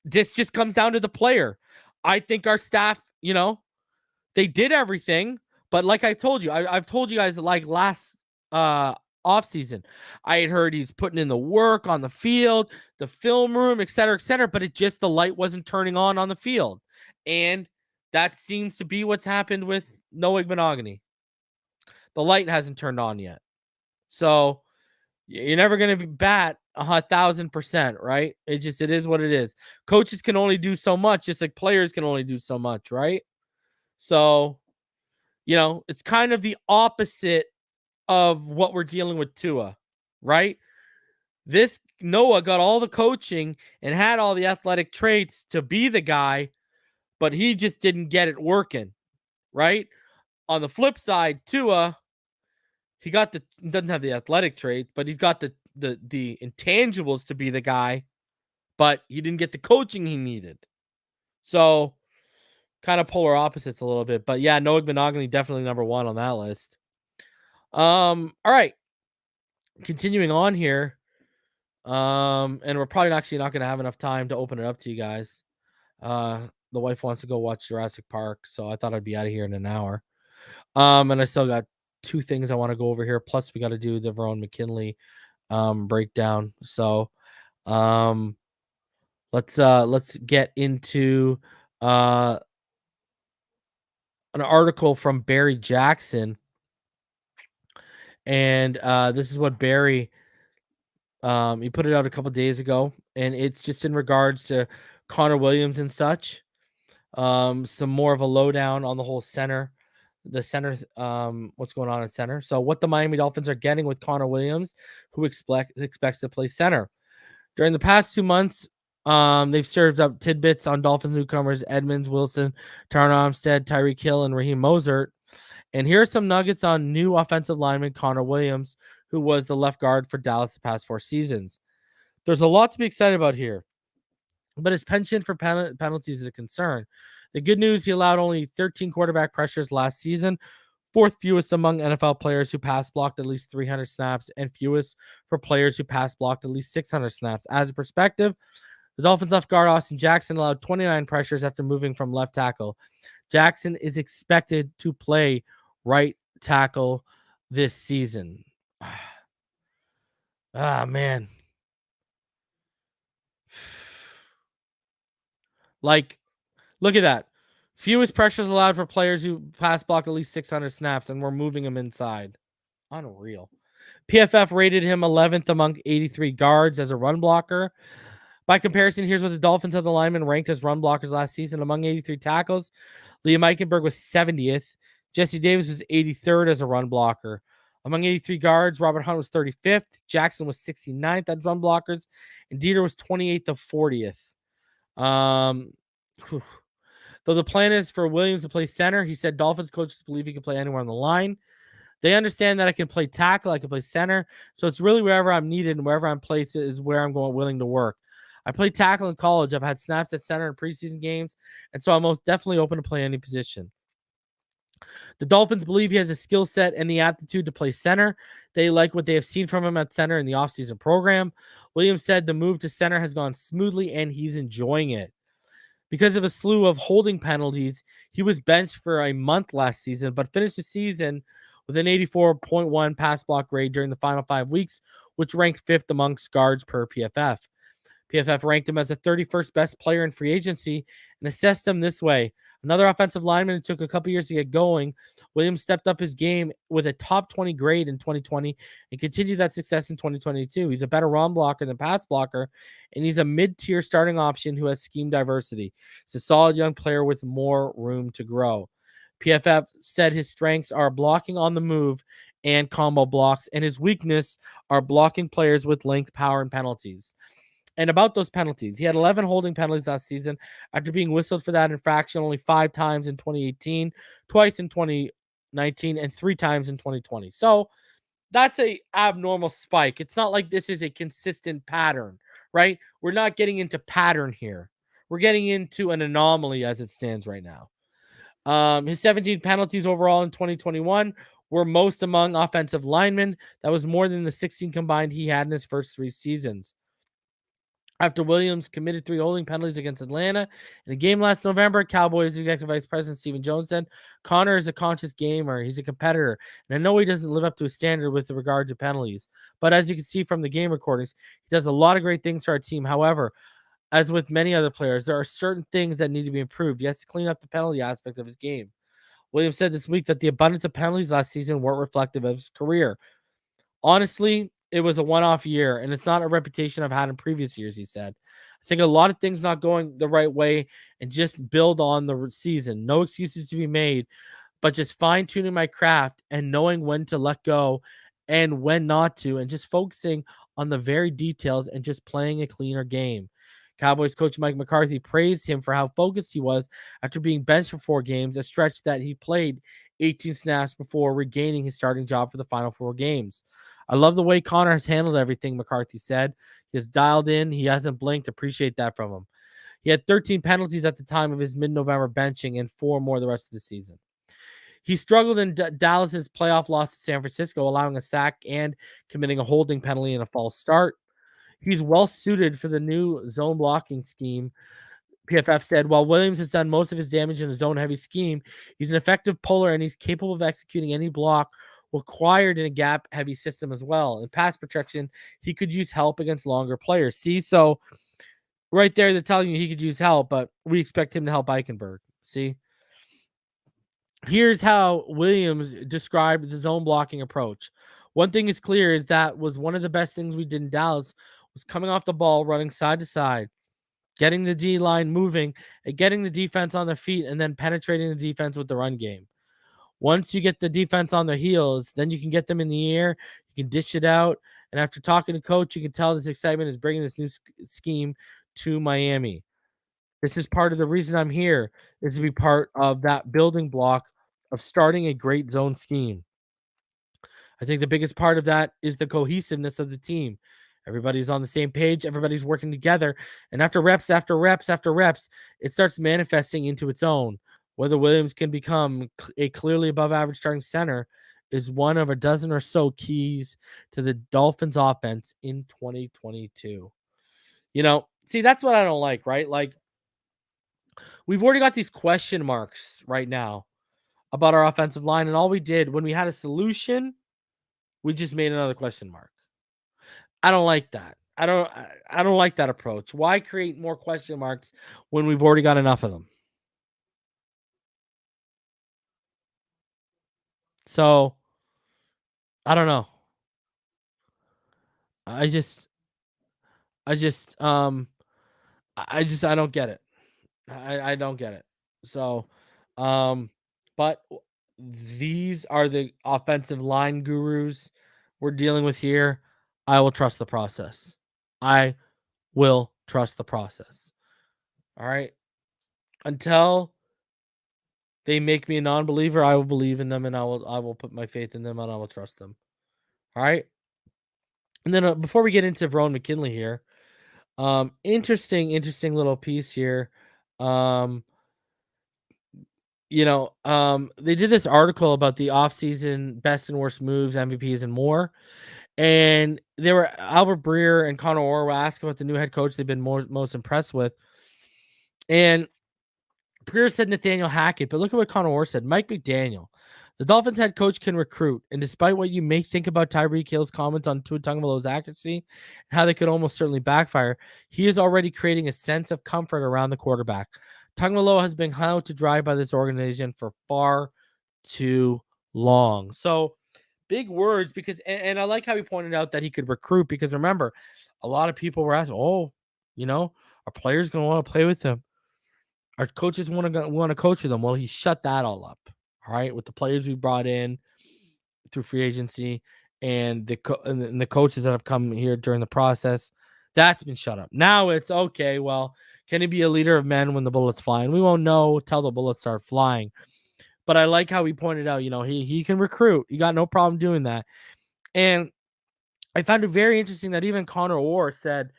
This just comes down to the player. I think our staff, they did everything. But like I told you, I've told you guys like last offseason, I had heard he's putting in the work on the field, the film room, et cetera, but the light wasn't turning on the field. And that seems to be what's happened with Noah Benogany. The light hasn't turned on yet. So you're never going to bat 1,000%, right? It is what it is. Coaches can only do so much, just like players can only do so much, right? So, it's kind of the opposite of what we're dealing with Tua, right? This Noah got all the coaching and had all the athletic traits to be the guy, but he just didn't get it working, right? On the flip side, Tua, he doesn't have the athletic traits, but he's got the intangibles to be the guy, but he didn't get the coaching he needed. So kind of polar opposites a little bit, but yeah, Noah Benogany definitely number 1 on that list. All right, continuing on here. And we're probably actually not going to have enough time to open it up to you guys. The wife wants to go watch Jurassic Park, so I thought I'd be out of here in an hour. And I still got 2 things I want to go over here. Plus, we got to do the Verone McKinley breakdown. So, let's get into an article from Barry Jackson, and this is what Barry he put it out a couple days ago, and it's just in regards to Connor Williams and such. Some more of a lowdown on the whole center. The center, what's going on at center. So what the Miami Dolphins are getting with Connor Williams, who expects to play center. During the past 2 months, they've served up tidbits on Dolphins newcomers Edmonds, Wilson, Taron Armstead, Tyreek Hill, and Raheem Mostert. And here are some nuggets on new offensive lineman Connor Williams, who was the left guard for Dallas the past 4 seasons. There's a lot to be excited about here. but his penchant for penalties is a concern. The good news, he allowed only 13 quarterback pressures last season, fourth fewest among NFL players who pass blocked at least 300 snaps, and fewest for players who pass blocked at least 600 snaps. As a perspective, the Dolphins left guard Austin Jackson allowed 29 pressures after moving from left tackle. Jackson is expected to play right tackle this season. Ah, man. Like, look at that. Fewest pressures allowed for players who pass block at least 600 snaps, and we're moving them inside. Unreal. PFF rated him 11th among 83 guards as a run blocker. By comparison, here's what the Dolphins had the linemen ranked as run blockers last season. Among 83 tackles, Liam Eichenberg was 70th. Jesse Davis was 83rd as a run blocker. Among 83 guards, Robert Hunt was 35th. Jackson was 69th as run blockers. And Dieter was 28th to 40th. Though the plan is for Williams to play center, he said Dolphins coaches believe he can play anywhere on the line. They understand that I can play tackle, I can play center. So it's really wherever I'm needed and wherever I'm placed is where I'm willing to work. I played tackle in college. I've had snaps at center in preseason games, and so I'm most definitely open to play any position. The Dolphins believe he has a skill set and the aptitude to play center. They like what they have seen from him at center in the offseason program. Williams said the move to center has gone smoothly, and he's enjoying it. Because of a slew of holding penalties, he was benched for a month last season, but finished the season with an 84.1 pass block grade during the final 5 weeks, which ranked 5th amongst guards per PFF. PFF ranked him as the 31st best player in free agency and assessed him this way. Another offensive lineman who took a couple years to get going, Williams stepped up his game with a top 20 grade in 2020 and continued that success in 2022. He's a better run blocker than pass blocker, and he's a mid-tier starting option who has scheme diversity. He's a solid young player with more room to grow. PFF said his strengths are blocking on the move and combo blocks, and his weakness are blocking players with length, power, and penalties. And about those penalties, he had 11 holding penalties last season after being whistled for that infraction only 5 times in 2018, twice in 2019, and 3 times in 2020. So that's a abnormal spike. It's not like this is a consistent pattern, right? We're not getting into pattern here. We're getting into an anomaly as it stands right now. His 17 penalties overall in 2021 were most among offensive linemen. That was more than the 16 combined he had in his first 3 seasons. After Williams committed 3 holding penalties against Atlanta in a game last November, Cowboys Executive Vice President Stephen Jones said, Connor is a conscious gamer. He's a competitor. And I know he doesn't live up to his standard with regard to penalties. But as you can see from the game recordings, he does a lot of great things for our team. However, as with many other players, there are certain things that need to be improved. He has to clean up the penalty aspect of his game. Williams said this week that the abundance of penalties last season weren't reflective of his career. Honestly, it was a one-off year, and it's not a reputation I've had in previous years, he said. I think a lot of things not going the right way and just build on the season. No excuses to be made, but just fine-tuning my craft and knowing when to let go and when not to, and just focusing on the very details and just playing a cleaner game. Cowboys coach Mike McCarthy praised him for how focused he was after being benched for 4 games, a stretch that he played 18 snaps before regaining his starting job for the final 4 games. I love the way Connor has handled everything, McCarthy said. He has dialed in. He hasn't blinked. Appreciate that from him. He had 13 penalties at the time of his mid-November benching and 4 more the rest of the season. He struggled in Dallas's playoff loss to San Francisco, allowing a sack and committing a holding penalty in a false start. He's well suited for the new zone blocking scheme, PFF said. While Williams has done most of his damage in a zone-heavy scheme, he's an effective puller, and he's capable of executing any block required in a gap-heavy system as well. In pass protection, he could use help against longer players. See, so right there, they're telling you he could use help, but we expect him to help Eichenberg. See? Here's how Williams described the zone blocking approach. One thing is clear is that was one of the best things we did in Dallas was coming off the ball, running side to side, getting the D line moving, and getting the defense on their feet, and then penetrating the defense with the run game. Once you get the defense on their heels, then you can get them in the air, you can dish it out, and after talking to coach, you can tell this excitement is bringing this new scheme to Miami. This is part of the reason I'm here, is to be part of that building block of starting a great zone scheme. I think the biggest part of that is the cohesiveness of the team. Everybody's on the same page. Everybody's working together. And after reps, it starts manifesting into its own. Whether Williams can become a clearly above average starting center is one of a dozen or so keys to the Dolphins offense in 2022. See, that's what I don't like, right? Like, we've already got these question marks right now about our offensive line. And all we did when we had a solution, we just made another question mark. I don't like that. I don't like that approach. Why create more question marks when we've already got enough of them? So I don't know. I just I don't get it. I don't get it. So but these are the offensive line gurus we're dealing with here. I will trust the process. I will trust the process. All right. Until they make me a non-believer, I will believe in them, and I will put my faith in them, and I will trust them. All right. And then before we get into Verone McKinley here, interesting little piece here. They did this article about the offseason best and worst moves, MVPs, and more. And they were Albert Breer and Connor Orr were asked about the new head coach they've been most impressed with. And Breer said Nathaniel Hackett, but look at what Connor Orr said. Mike McDaniel. The Dolphins head coach can recruit, and despite what you may think about Tyreek Hill's comments on Tua Tagovailoa's accuracy and how they could almost certainly backfire, he is already creating a sense of comfort around the quarterback. Tagovailoa has been hung out to dry by this organization for far too long. So, big words because, and I like how he pointed out that he could recruit because remember, a lot of people were asking, our players going to want to play with him. Our coaches want to coach with them. Well, he shut that all up. All right, with the players we brought in through free agency and the coaches that have come here during the process, that's been shut up. Now it's okay. Well, can he be a leader of men when the bullets fly? And we won't know till the bullets start flying. But I like how he pointed out, he can recruit. He got no problem doing that. And I found it very interesting that even Connor Orr said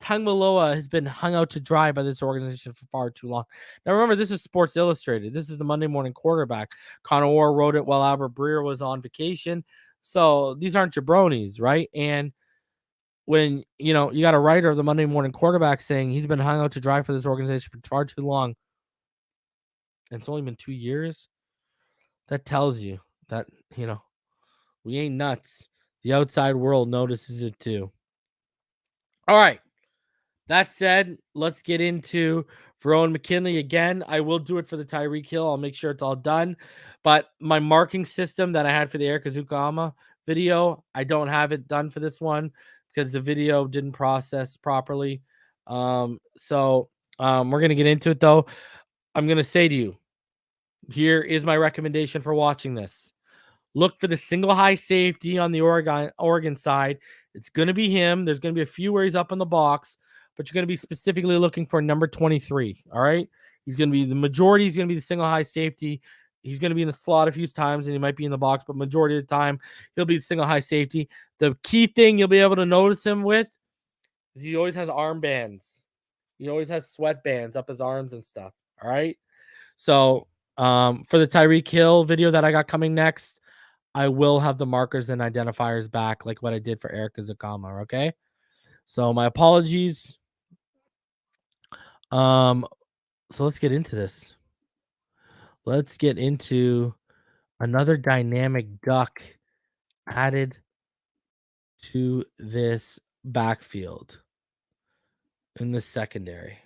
Tagovailoa has been hung out to dry by this organization for far too long. Now, remember, this is Sports Illustrated. This is the Monday Morning Quarterback. Connor Orr wrote it while Albert Breer was on vacation. So these aren't jabronis, right? And when, you got a writer of the Monday Morning Quarterback saying he's been hung out to dry for this organization for far too long, and it's only been 2 years, that tells you that, we ain't nuts. The outside world notices it too. All right. That said, let's get into Verone McKinley again. I will do it for the Tyreek Hill. I'll make sure it's all done. But my marking system that I had for the Eric Azukama video, I don't have it done for this one because the video didn't process properly. We're going to get into it, though. I'm going to say to you, here is my recommendation for watching this. Look for the single high safety on the Oregon side. It's going to be him. There's going to be a few where he's up in the box, but you're going to be specifically looking for number 23. All right. He's going to be the majority. He's going to be the single high safety. He's going to be in the slot a few times and he might be in the box, but majority of the time he'll be the single high safety. The key thing you'll be able to notice him with is he always has armbands. He always has sweatbands up his arms and stuff. All right. So for the Tyreek Hill video that I got coming next, I will have the markers and identifiers back like what I did for Eric Azukama, okay? So my apologies. So let's get into this. Let's get into another dynamic duck added to this backfield in the secondary.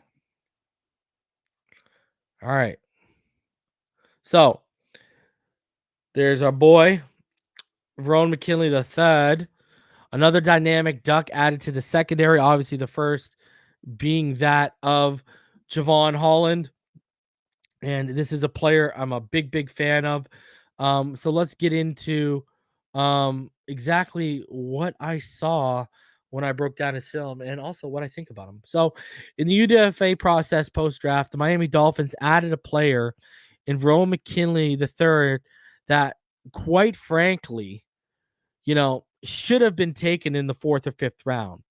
All right. So there's our boy, Verone McKinley III. Another dynamic duck added to the secondary. Obviously, the first being that of Javon Holland. And this is a player I'm a big fan of. So let's get into exactly what I saw when I broke down his film and also what I think about him. So in the UDFA process post-draft, the Miami Dolphins added a player in Verone McKinley III that, quite frankly, should have been taken in the 4th or 5th round.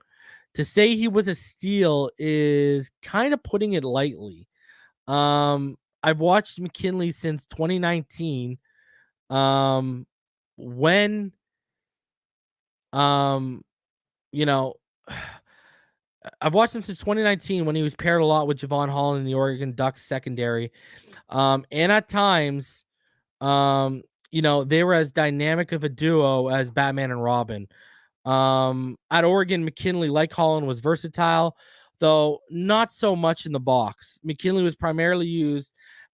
To say he was a steal is kind of putting it lightly. I've watched McKinley since 2019. When you know, I've watched him since 2019 when he was paired a lot with Javon Holland in the Oregon Ducks secondary. And at times, they were as dynamic of a duo as Batman and Robin. At Oregon, McKinley, like Holland, was versatile, though not so much in the box. McKinley was primarily used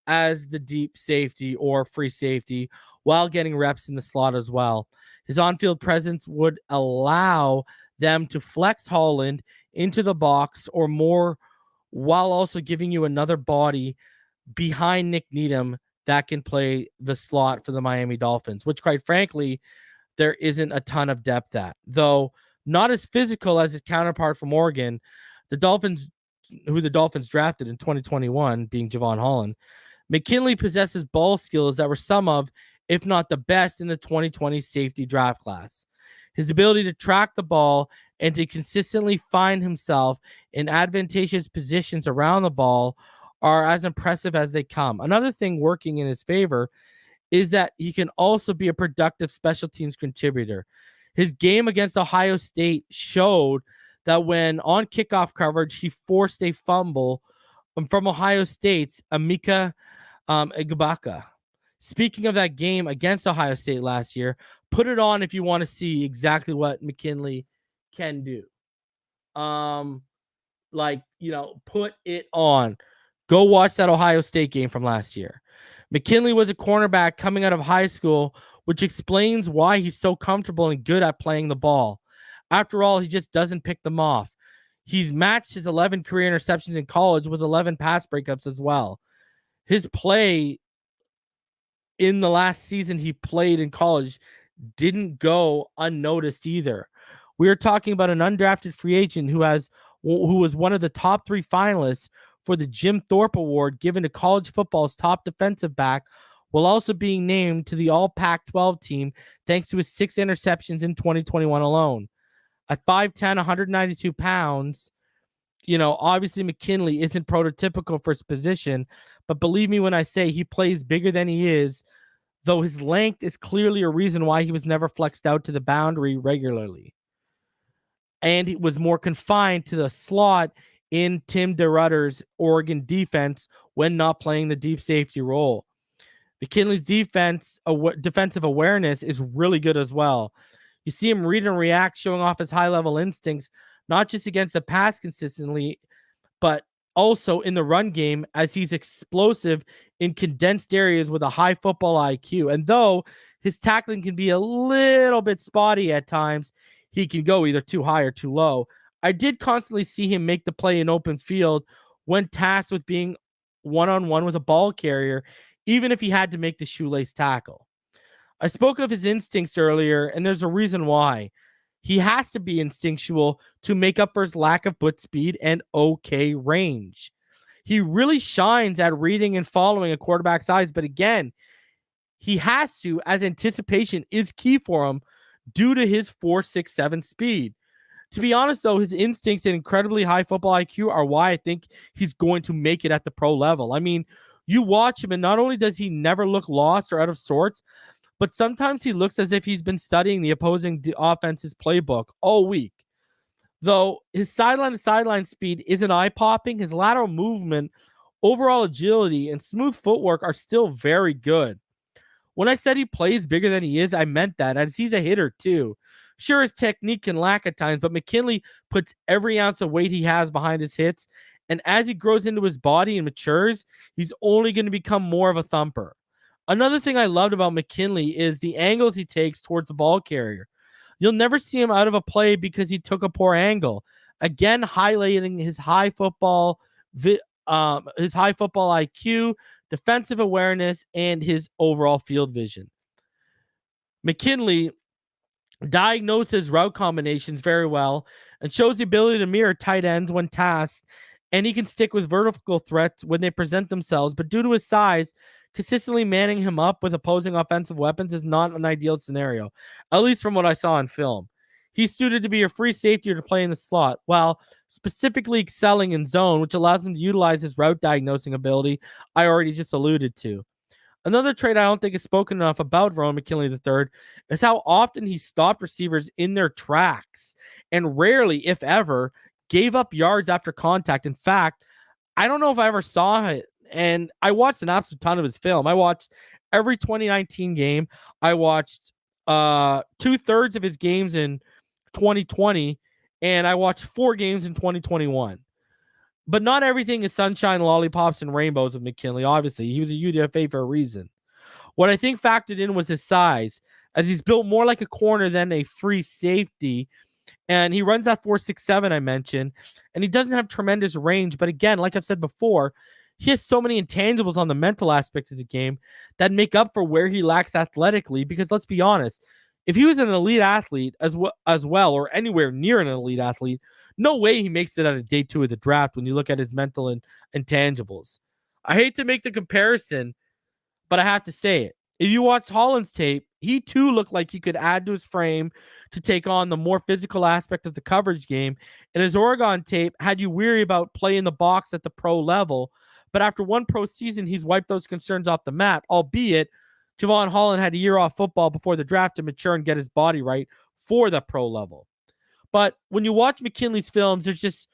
as the deep safety or free safety while getting reps in the slot as well. His on-field presence would allow them to flex Holland into the box or more, while also giving you another body behind Nick Needham that can play the slot for the Miami Dolphins, which, quite frankly, there isn't a ton of depth at. Though not as physical as his counterpart from Oregon, the Dolphins drafted in 2021, being Javon Holland, McKinley possesses ball skills that were some of, if not the best, in the 2020 safety draft class. His ability to track the ball and to consistently find himself in advantageous positions around the ball are as impressive as they come. Another thing working in his favor is that he can also be a productive special teams contributor. His game against Ohio State showed that when on kickoff coverage, he forced a fumble from Ohio State's Emeka Igbaka. Speaking of that game against Ohio State last year, put it on if you want to see exactly what McKinley can do. Put it on. Go watch that Ohio State game from last year. McKinley was a cornerback coming out of high school, which explains why he's so comfortable and good at playing the ball. After all, he just doesn't pick them off. He's matched his 11 career interceptions in college with 11 pass breakups as well. His play in the last season he played in college didn't go unnoticed either. We are talking about an undrafted free agent who was one of the top 3 finalists for the Jim Thorpe Award given to college football's top defensive back, while also being named to the All Pac-12 team thanks to his 6 interceptions in 2021 alone. At 5'10", 192 pounds, obviously McKinley isn't prototypical for his position, but believe me when I say he plays bigger than he is, though his length is clearly a reason why he was never flexed out to the boundary regularly. And he was more confined to the slot in Tim DeRuyter's Oregon defense when not playing the deep safety role. McKinley's defensive awareness is really good as well. You see him read and react, showing off his high-level instincts, not just against the pass consistently, but also in the run game, as he's explosive in condensed areas with a high football IQ. And though his tackling can be a little bit spotty at times, he can go either too high or too low. I did constantly see him make the play in open field when tasked with being one-on-one with a ball carrier, even if he had to make the shoelace tackle. I spoke of his instincts earlier, and there's a reason why. He has to be instinctual to make up for his lack of foot speed and okay range. He really shines at reading and following a quarterback's eyes, but again, he has to, as anticipation is key for him due to his 4.67 speed. To be honest, though, his instincts and incredibly high football IQ are why I think he's going to make it at the pro level. I mean, you watch him, and not only does he never look lost or out of sorts, but sometimes he looks as if he's been studying the opposing offense's playbook all week. Though his sideline-to-sideline speed isn't eye-popping, his lateral movement, overall agility, and smooth footwork are still very good. When I said he plays bigger than he is, I meant that, as he's a hitter too. Sure, his technique can lack at times, but McKinley puts every ounce of weight he has behind his hits, and as he grows into his body and matures, he's only going to become more of a thumper. Another thing I loved about McKinley is the angles he takes towards the ball carrier. You'll never see him out of a play because he took a poor angle. Again, highlighting his high football IQ, defensive awareness, and his overall field vision. McKinley diagnoses route combinations very well and shows the ability to mirror tight ends when tasked, and he can stick with vertical threats when they present themselves, but due to his size, consistently manning him up with opposing offensive weapons is not an ideal scenario, at least from what I saw on film. He's suited to be a free safety or to play in the slot, while specifically excelling in zone, which allows him to utilize his route diagnosing ability I already just alluded to. Another trait I don't think is spoken enough about Verone McKinley III is how often he stopped receivers in their tracks and rarely, if ever, gave up yards after contact. In fact, I don't know if I ever saw it, and I watched an absolute ton of his film. I watched every 2019 game. I watched 2/3 of his games in 2020, and I watched 4 games in 2021. But not everything is sunshine, lollipops, and rainbows with McKinley. Obviously, he was a UDFA for a reason. What I think factored in was his size, as he's built more like a corner than a free safety. And he runs that 4.67 I mentioned, and he doesn't have tremendous range. But again, like I've said before, he has so many intangibles on the mental aspect of the game that make up for where he lacks athletically. Because let's be honest, if he was an elite athlete as well, or anywhere near an elite athlete, no way he makes it out of day 2 of the draft when you look at his mental and intangibles. I hate to make the comparison, but I have to say it. If you watch Holland's tape, he too looked like he could add to his frame to take on the more physical aspect of the coverage game. And his Oregon tape had you weary about playing the box at the pro level. But after one pro season, he's wiped those concerns off the map, albeit Javon Holland had a year off football before the draft to mature and get his body right for the pro level. But when you watch McKinley's films, there's just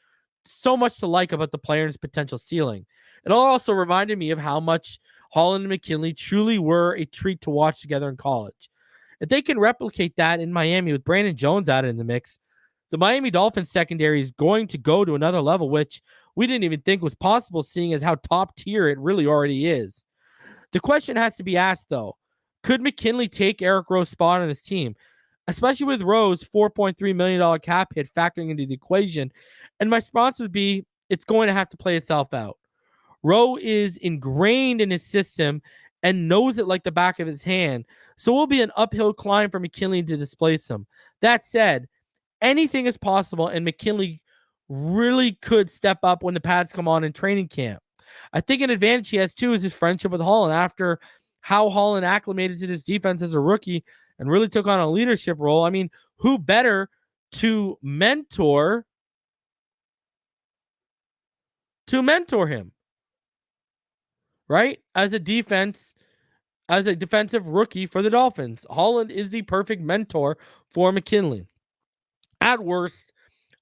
so much to like about the player and his potential ceiling. It also reminded me of how much Holland and McKinley truly were a treat to watch together in college. If they can replicate that in Miami with Brandon Jones out in the mix, the Miami Dolphins secondary is going to go to another level, which we didn't even think was possible, seeing as how top tier it really already is. The question has to be asked, though, could McKinley take Eric Rowe's spot on his team? Especially with Rowe's $4.3 million cap hit factoring into the equation. And my response would be, it's going to have to play itself out. Rowe is ingrained in his system and knows it like the back of his hand. So it will be an uphill climb for McKinley to displace him. That said, anything is possible, and McKinley really could step up when the pads come on in training camp. I think an advantage he has, too, is his friendship with Holland. After how Holland acclimated to this defense as a rookie and really took on a leadership role, I mean, who better to mentor him, right? As a defensive rookie for the Dolphins. Holland is the perfect mentor for McKinley. At worst,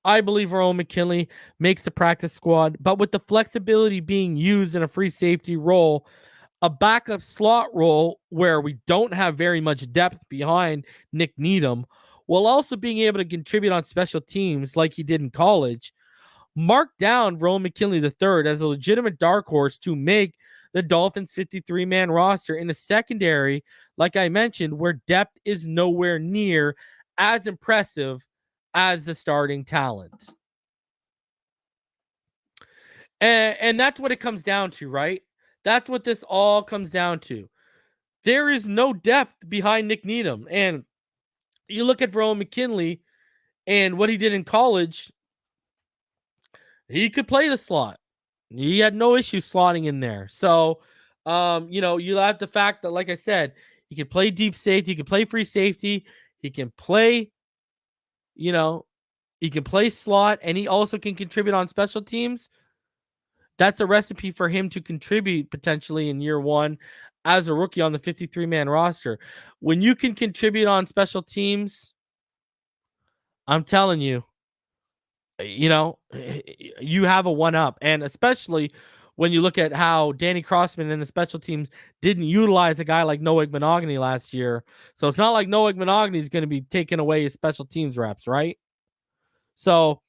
I believe Verone McKinley makes the practice squad, but with the flexibility being used in a free safety role, a backup slot role where we don't have very much depth behind Nick Needham, while also being able to contribute on special teams like he did in college, mark down Verone McKinley III as a legitimate dark horse to make the Dolphins 53-man roster in a secondary, like I mentioned, where depth is nowhere near as impressive as the starting talent. And that's what it comes down to, right? That's what this all comes down to. There is no depth behind Nick Needham. And you look at Verone McKinley and what he did in college, he could play the slot. He had no issue slotting in there. So, you have the fact that, like I said, he can play deep safety, he can play free safety, he can play, he can play slot, and he also can contribute on special teams. That's a recipe for him to contribute potentially in year 1 as a rookie on the 53-man roster. When you can contribute on special teams, I'm telling you, you have a one-up. And especially when you look at how Danny Crossman and the special teams didn't utilize a guy like Noah Monogany last year. So it's not like Noah Monogany is going to be taking away his special teams reps, right? So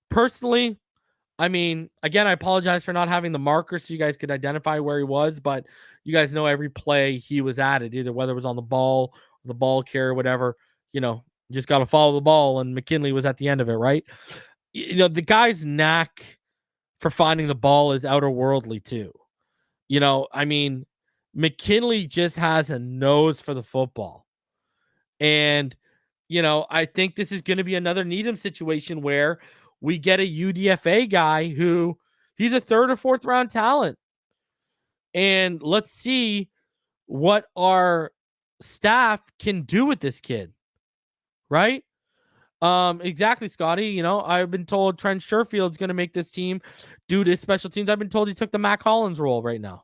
personally, I mean, again, I apologize for not having the marker so you guys could identify where he was, but you guys know every play he was at it, either whether it was on the ball, or the ball carrier, whatever, you just got to follow the ball, and McKinley was at the end of it, right? The guy's knack for finding the ball is outerworldly too. I mean, McKinley just has a nose for the football. And, I think this is going to be another Needham situation where we get a UDFA guy who he's a 3rd or 4th round talent. And let's see what our staff can do with this kid, right? Exactly, Scotty. You know, I've been told Trent Sherfield's going to make this team due to special teams. I've been told he took the Mac Hollins role right now.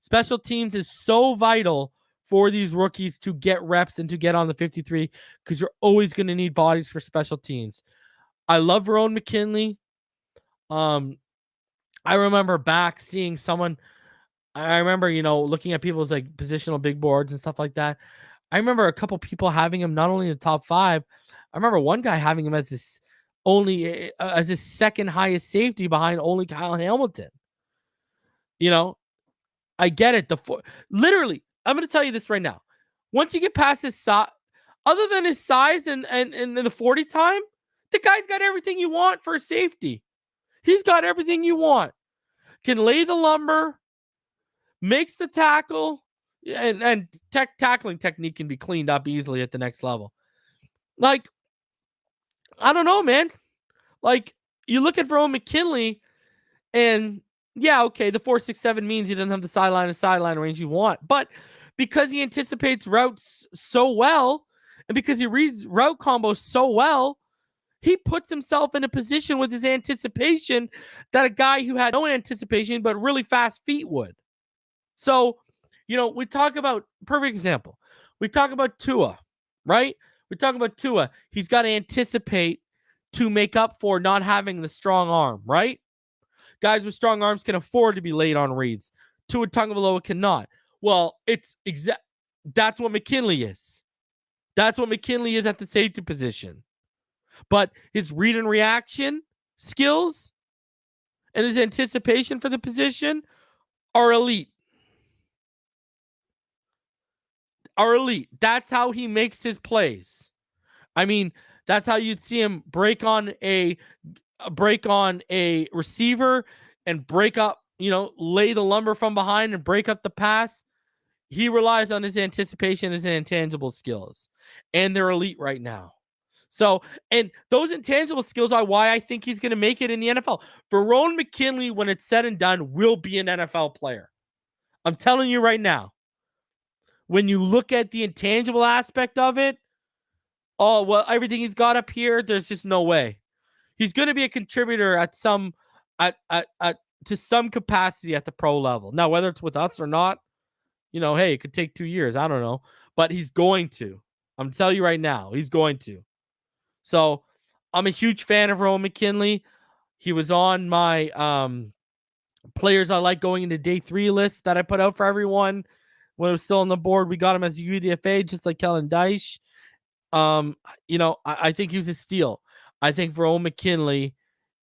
Special teams is so vital for these rookies to get reps and to get on the 53 because you're always going to need bodies for special teams. I love Verone McKinley. I remember back seeing someone. I remember, looking at people's like positional big boards and stuff like that. I remember a couple people having him not only in the top 5. I remember one guy having him as his second highest safety behind only Kyle Hamilton. I get it. Literally, I'm going to tell you this right now. Once you get past his size, other than his size and the 40 time, the guy's got everything you want for a safety. He's got everything you want. Can lay the lumber, makes the tackle, and tackling technique can be cleaned up easily at the next level. Like, I don't know, man. Like, you look at Verone McKinley, and yeah, okay, the 4.67 means he doesn't have the sideline range you want. But because he anticipates routes so well, and because he reads route combos so well, he puts himself in a position with his anticipation that a guy who had no anticipation but really fast feet would. So, we talk about, perfect example. We talk about Tua, right? We talk about Tua. He's got to anticipate to make up for not having the strong arm, right? Guys with strong arms can afford to be late on reads. Tua Tagovailoa cannot. Well, that's what McKinley is. That's what McKinley is at the safety position. But his read and reaction skills and his anticipation for the position are elite. That's how he makes his plays. I mean, that's how you'd see him break on a receiver and break up, lay the lumber from behind and break up the pass. He relies on his anticipation, his intangible skills, and they're elite right now. So, and those intangible skills are why I think he's going to make it in the NFL. Verone McKinley, when it's said and done, will be an NFL player. I'm telling you right now. When you look at the intangible aspect of it, everything he's got up here, there's just no way. He's going to be a contributor to some capacity at the pro level. Now, whether it's with us or not, hey, it could take 2 years. I don't know. But he's going to. I'm telling you right now, he's going to. So, I'm a huge fan of Verone McKinley. He was on my players I like going into day 3 list that I put out for everyone. When it was still on the board, we got him as a UDFA, just like Kellen Dyche. I think he was a steal. I think Verone McKinley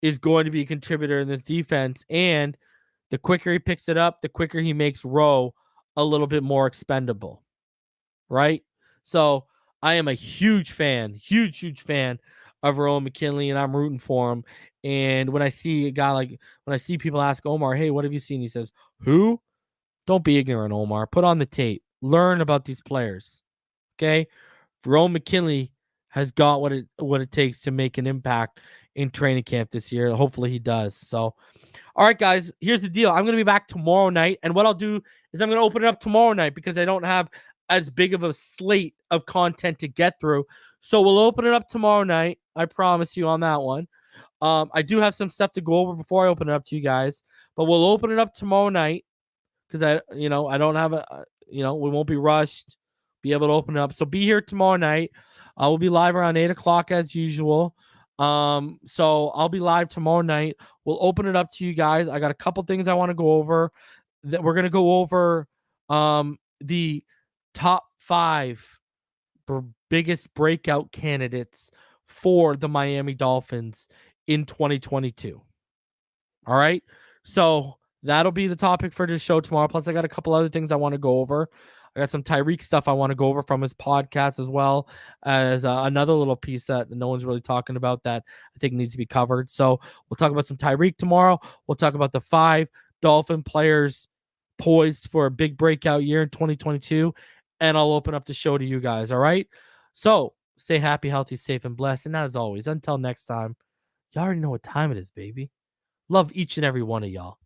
is going to be a contributor in this defense. And the quicker he picks it up, the quicker he makes Rowe a little bit more expendable. Right? So I am a huge fan of Verone McKinley, and I'm rooting for him. And when I see people ask Omar, hey, what have you seen? He says, who? Don't be ignorant, Omar. Put on the tape. Learn about these players. Okay? Verone McKinley has got what it takes to make an impact in training camp this year. Hopefully he does. So, all right, guys, here's the deal. I'm going to be back tomorrow night, and what I'll do is I'm going to open it up tomorrow night because I don't have as big of a slate of content to get through. So we'll open it up tomorrow night. I promise you on that one. I do have some stuff to go over before I open it up to you guys, but we'll open it up tomorrow night. Because I don't have we won't be rushed, be able to open it up. So be here tomorrow night. I will be live around 8:00 as usual. So I'll be live tomorrow night. We'll open it up to you guys. I got a couple things I want to go over. That we're gonna go over the top 5 biggest breakout candidates for the Miami Dolphins in 2022. All right, so that'll be the topic for this show tomorrow. Plus, I got a couple other things I want to go over. I got some Tyreek stuff I want to go over from his podcast, as well as another little piece that no one's really talking about that I think needs to be covered. So we'll talk about some Tyreek tomorrow. We'll talk about the 5 Dolphin players poised for a big breakout year in 2022. And I'll open up the show to you guys. All right. So stay happy, healthy, safe, and blessed. And as always, until next time, you already know what time it is, baby. Love each and every one of y'all.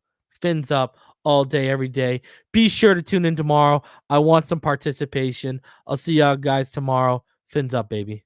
Fins up all day, every day. Be sure to tune in tomorrow. I want some participation. I'll see y'all guys tomorrow. Fins up, baby.